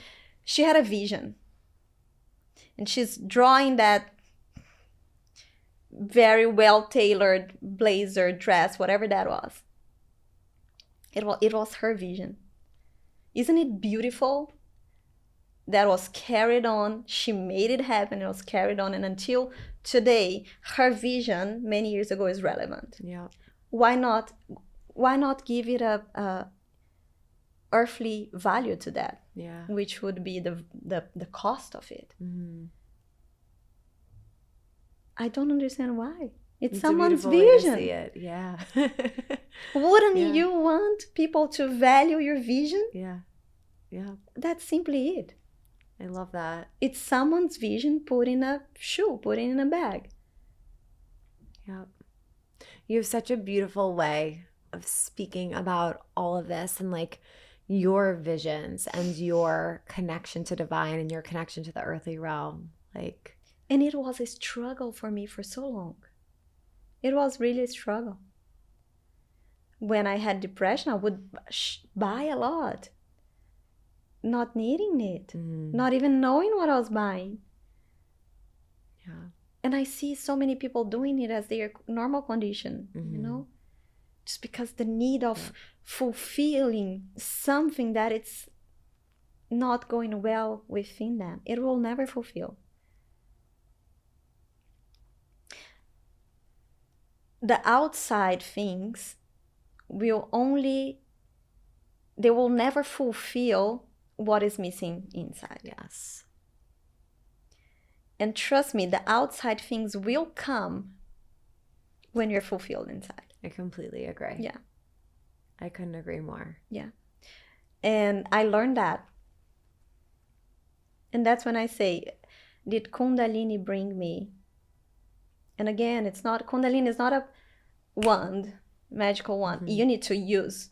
she had a vision. And she's drawing that very well-tailored blazer, dress, whatever that was. It was her vision. Isn't it beautiful? That was carried on. She made it happen. It was carried on. And until today, her vision many years ago is relevant. Yeah. Why not give it a earthly value to that? Yeah. Which would be the cost of it. Mm-hmm. I don't understand why. It's a someone's beautiful way vision. to see it. Yeah. Wouldn't you want people to value your vision? Yeah. Yeah. That's simply it. I love that. It's someone's vision put in a shoe, put in a bag. Yep. You have such a beautiful way of speaking about all of this and like your visions and your connection to divine and your connection to the earthly realm. Like, and it was a struggle for me for so long. It was really a struggle. When I had depression, I would buy a lot. Not needing it. Not even knowing what I was buying. Yeah. And I see so many people doing it as their normal condition, just because the need of fulfilling something that it's not going well within them. It will never fulfill. The outside things they will never fulfill what is missing inside. Yes. And trust me, the outside things will come when you're fulfilled inside. I completely agree. Yeah. I couldn't agree more. Yeah. And I learned that. And that's when I say, did Kundalini bring me? And again, Kundalini is not a wand, magical wand. You need to use.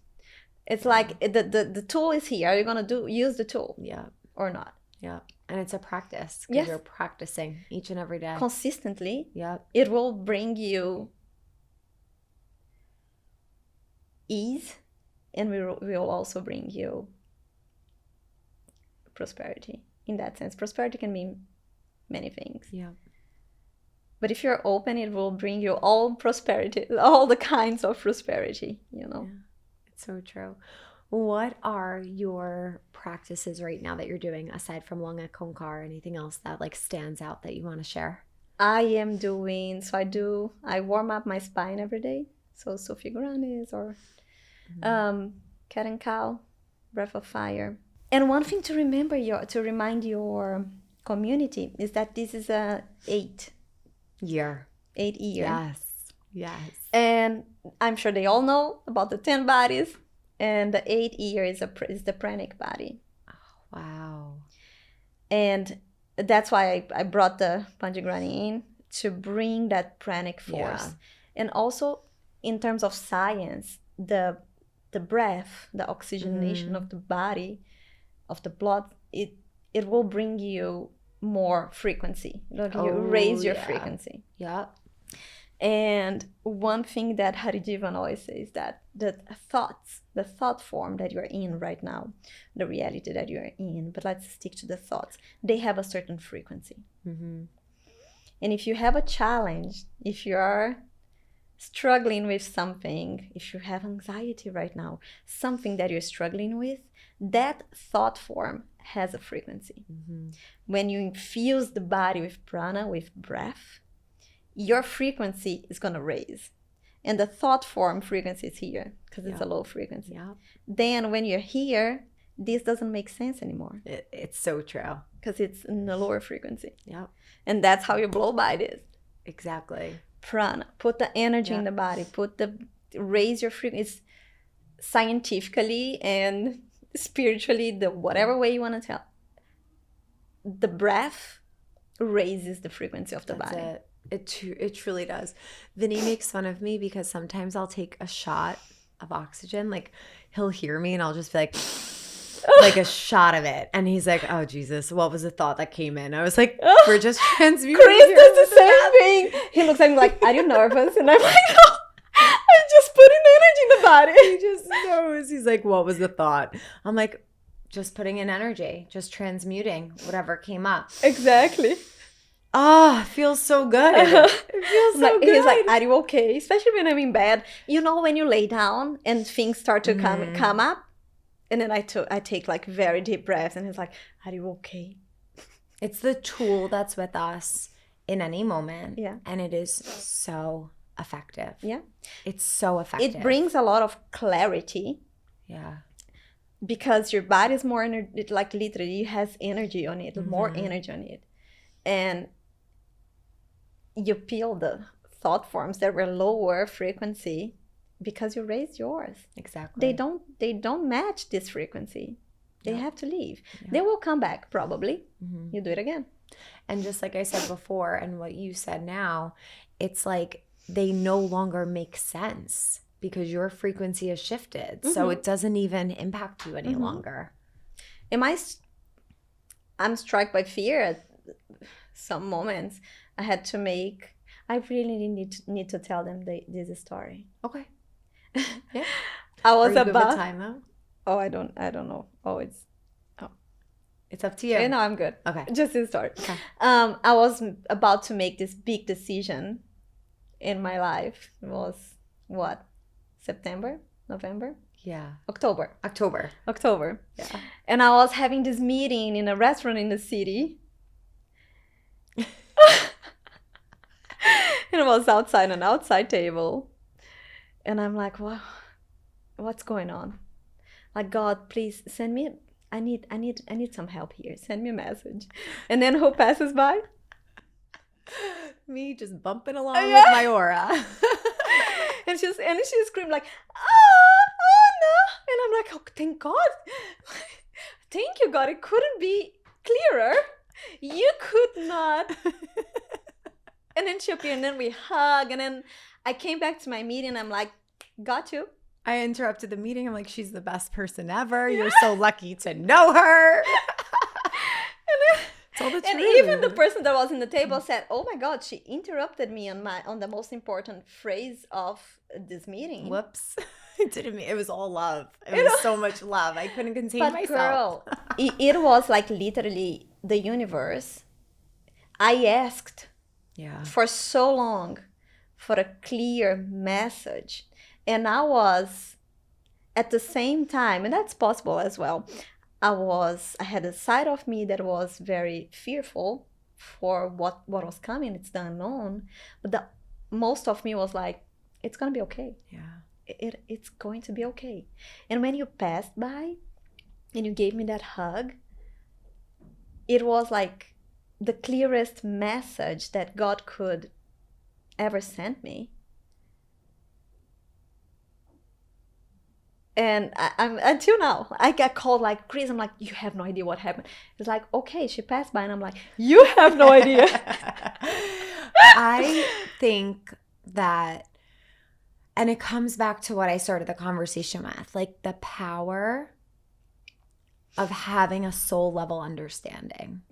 It's like the tool is here. Are you going to use the tool? Yeah. Or not? Yeah. And it's a practice because Yes. you're practicing each and every day. Consistently. Yep. It will bring you ease, and we will also bring you prosperity. In that sense, prosperity can mean many things. Yeah. But if you're open, it will bring you all prosperity, all the kinds of prosperity, Yeah. It's so true. What are your practices right now that you're doing aside from Longa Konkar? Anything else that like stands out that you want to share? I warm up my spine every day. So Sufiguranis or cat and cow, breath of fire. And one thing to remind your community is that this is a 8 year. Yes. Yes. And I'm sure they all know about the 10 bodies. And the 8 year is the pranic body. Oh, wow. And that's why I brought the Panchagrani in, to bring that pranic force. Yeah. And also, in terms of science, the breath, the oxygenation of the body, of the blood, it will bring you more frequency. You raise your frequency. Yeah. And one thing that Harijivan always says, that the thought form that you're in right now, the reality that you're in, but let's stick to the thoughts, they have a certain frequency. Mm-hmm. And if you have a challenge, if you are struggling with something, if you have anxiety right now, something that you're struggling with, that thought form has a frequency. Mm-hmm. When you infuse the body with prana, with breath, your frequency is going to raise. And the thought form frequency is here because it's a low frequency. Yeah. Then when you're here, this doesn't make sense anymore. It's so true. Because it's in a lower frequency. Yeah. And that's how your blow by is. Exactly. Prana. Put the energy in the body. Raise your frequency. It's scientifically and spiritually, the whatever way you want to tell. The breath raises the frequency of the body. It truly does. Vinny makes fun of me because sometimes I'll take a shot of oxygen. Like, he'll hear me and I'll just be like a shot of it. And he's like, oh, Jesus, what was the thought that came in? I was like, we're just transmuting. Chris does the same thing. He looks at me like, are you nervous? And I'm like, no, I'm just putting energy in the body. He just knows. He's like, what was the thought? I'm like, just putting in energy, just transmuting whatever came up. Exactly. Oh, it feels so good. It feels so good. He's like, are you okay? Especially when I'm in bed. You know, when you lay down and things start to come up. And then I take like very deep breaths. And he's like, are you okay? It's the tool that's with us in any moment. Yeah. And it is so effective. Yeah. It's so effective. It brings a lot of clarity. Yeah. Because your body is more, like literally has energy on it, more energy on it. And you peel the thought forms that were lower frequency because you raised yours. Exactly. They don't match this frequency. They have to leave. Yeah. They will come back probably. You do it again. And just like I said before and what you said now, it's like they no longer make sense because your frequency has shifted. So it doesn't even impact you any longer. I'm struck by fear at some moments. I really need to tell them this story. Okay. Yeah. I was Are you good with time though? Oh, I don't know. It's up to you. No, I'm good. Okay. Just this story. Okay. I was about to make this big decision in my life. It was what? September? November? Yeah. October. Yeah. And I was having this meeting in a restaurant in the city. And it was outside an outside table. And I'm like, wow, what's going on? Like, God, please send me, I need some help here. Send me a message. And then who passes by? Me just bumping along with my aura. and she screamed like, oh no. And I'm like, oh, thank God. Thank you, God. It couldn't be clearer. You could not. And then she appeared and then we hug. And then I came back to my meeting and I'm like, got you. I interrupted the meeting. I'm like, she's the best person ever. You're so lucky to know her. And even the person that was in the table said, oh my God, she interrupted me on the most important phrase of this meeting. Whoops. It didn't mean, it was all love. It was so much love. I couldn't contain myself. Girl, it was like literally the universe. I asked for so long for a clear message. And I was at the same time, and that's possible as well, I had a side of me that was very fearful for what was coming. It's the unknown. But most of me was like, it's going to be okay. Yeah. It's going to be okay. And when you passed by and you gave me that hug, it was like the clearest message that God could ever send me. And I'm until now, I get called like, Chris, I'm like, you have no idea what happened. It's like, okay, she passed by. And I'm like, you have no idea. I think that, and it comes back to what I started the conversation with, like the power of having a soul level understanding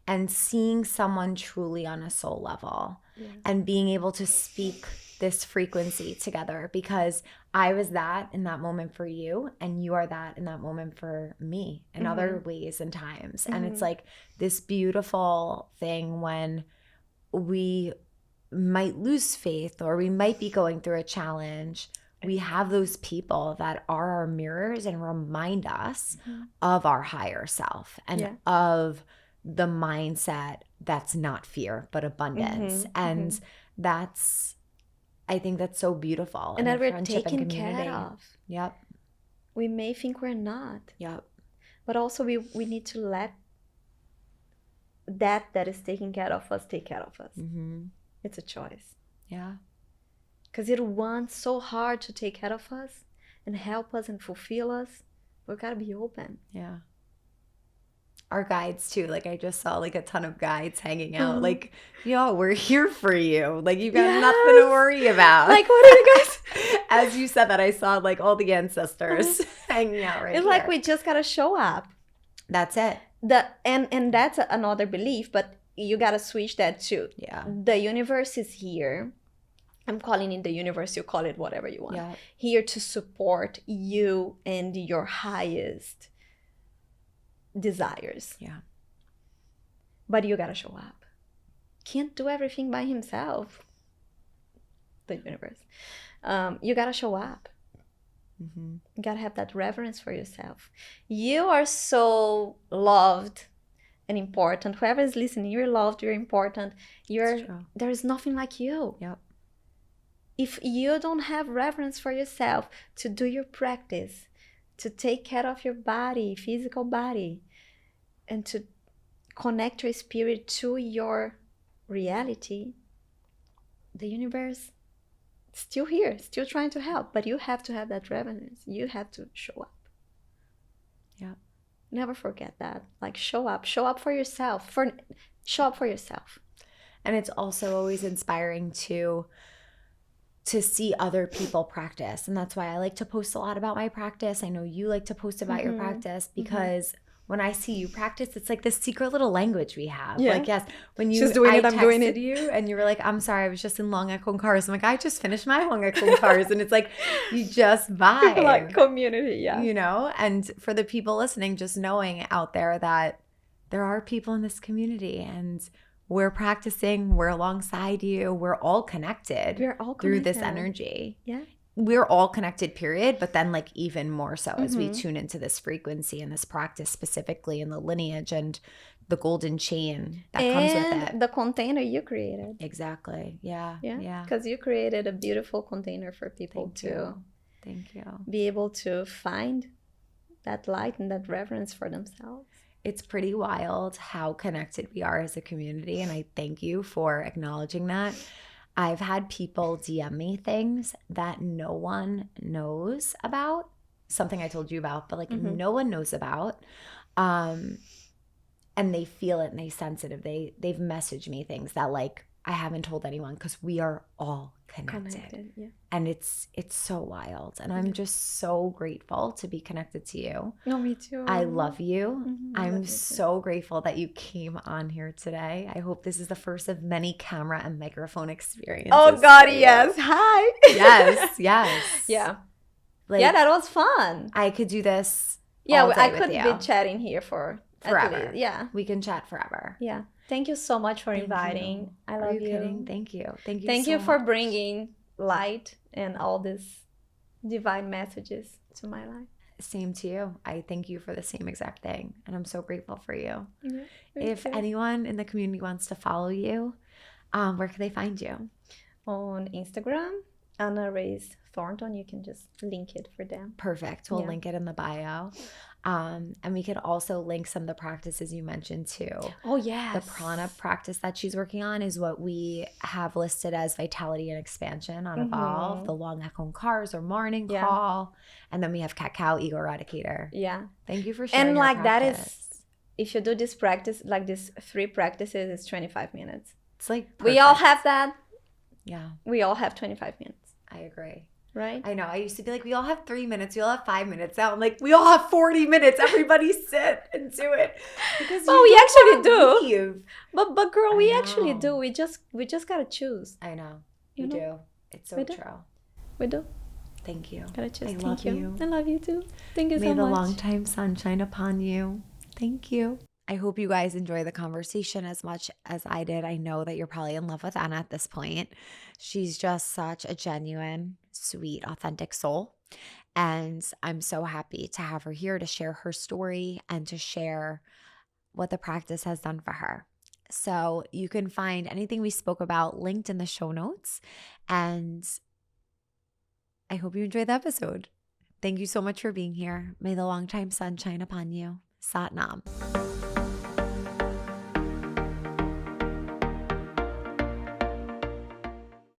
and seeing someone truly on a soul level and being able to speak this frequency together, because I was that in that moment for you and you are that in that moment for me in other ways and times. And it's like this beautiful thing when we might lose faith or we might be going through a challenge. We have those people that are our mirrors and remind us of our higher self and of the mindset that's not fear but abundance. And I think that's so beautiful. And in that we're friendship and taken community. care of. Yep. We may think we're not. Yep. But also we need to let that is taking care of us take care of us. Mm-hmm. It's a choice. Yeah. Because it wants so hard to take care of us and help us and fulfill us. We gotta be open. Yeah. Our guides too. Like I just saw like a ton of guides hanging out. Like, yo, we're here for you. Like you got nothing to worry about. Like what are you guys? As you said that, I saw like all the ancestors hanging out right It's here. like we just gotta show up. That's it. And that's another belief, but you gotta switch that too. Yeah. The universe is here. I'm calling it the universe, you call it whatever you want. Yeah. Here to support you and your highest desires. Yeah. But you gotta show up. Can't do everything by himself. The universe. You gotta show up. Mm-hmm. You gotta have that reverence for yourself. You are so loved and important. Whoever is listening, you're loved, you're important. There is nothing like you. Yep. If you don't have reverence for yourself to do your practice, to take care of your body, physical body, and to connect your spirit to your reality, the universe is still here, still trying to help. But you have to have that reverence. You have to show up. Yeah. Never forget that. Like show up for yourself. Show up for yourself. And it's also always inspiring to see other people practice. And that's why I like to post a lot about my practice. I know you like to post about your practice because when I see you practice, it's like this secret little language we have. Yeah. Like, yes, when She's doing it, I'm doing it. you and you were like, I'm sorry, I was just in Long Ekong Cars. I'm like, I just finished my Long Ekong Cars. And it's like, you just vibe. Like community, yeah. You know? And for the people listening, just knowing out there that there are people in this community and we're practicing, we're alongside you, we're all connected. We're all connected. Through this energy. Yeah. We're all connected, period, but then like even more so as we tune into this frequency and this practice specifically in the lineage and the golden chain that comes with it. The container you created. Exactly. Yeah. Yeah. Because you created a beautiful container for people Thank you. Be able to find that light and that reverence for themselves. It's pretty wild how connected we are as a community, and I thank you for acknowledging that. I've had people DM me things that no one knows about, something I told you about, but like no one knows about. And they feel it and they sense it. They've messaged me things that like I haven't told anyone because we are all connected. Yeah. And it's so wild. And I'm just so grateful to be connected to you. No, me too. I love you. I'm love you so grateful that you came on here today. I hope this is the first of many camera and microphone experiences. Oh God, yes. Hi. Yes. Yeah. Like, yeah, that was fun. I could do this. Yeah, all day I with could you. be chatting here for Forever. Yeah. We can chat forever. Yeah. Thank you so much for Thank inviting. you. I Are love you you. kidding? Thank you. Thank you for bringing light and all these divine messages to my life. Same to you. I thank you for the same exact thing. And I'm so grateful for you. Yeah, If anyone in the community wants to follow you, where can they find you? On Instagram, Reis Thornton, you can just link it for them. Perfect. We'll link it in the bio. And we can also link some of the practices you mentioned too. Oh, yes. The prana practice that she's working on is what we have listed as vitality and expansion on Evolve, the Long Ekong Cars or morning call. And then we have cacao ego eradicator. Yeah. Thank you for sharing. And your like practice. that is, if you do this practice, like these 3 practices, it's 25 minutes. It's like perfect. We all have that. Yeah. We all have 25 minutes. I agree. Right? I know. I used to be like, we all have 3 minutes. We all have 5 minutes. Now I'm like, we all have 40 minutes. Everybody sit and do it. Because we actually do. Leave. But girl, we actually do. We just gotta choose. I know. You know? Do. It's so true. We do. Thank you. Gotta choose. I Thank love you. I love you too. Thank you so much. May the long time sun shine upon you. Thank you. I hope you guys enjoy the conversation as much as I did. I know that you're probably in love with Anna at this point. She's just such a genuine, sweet, authentic soul. And I'm so happy to have her here to share her story and to share what the practice has done for her. So you can find anything we spoke about linked in the show notes. And I hope you enjoyed the episode. Thank you so much for being here. May the longtime sun shine upon you. Sat Nam.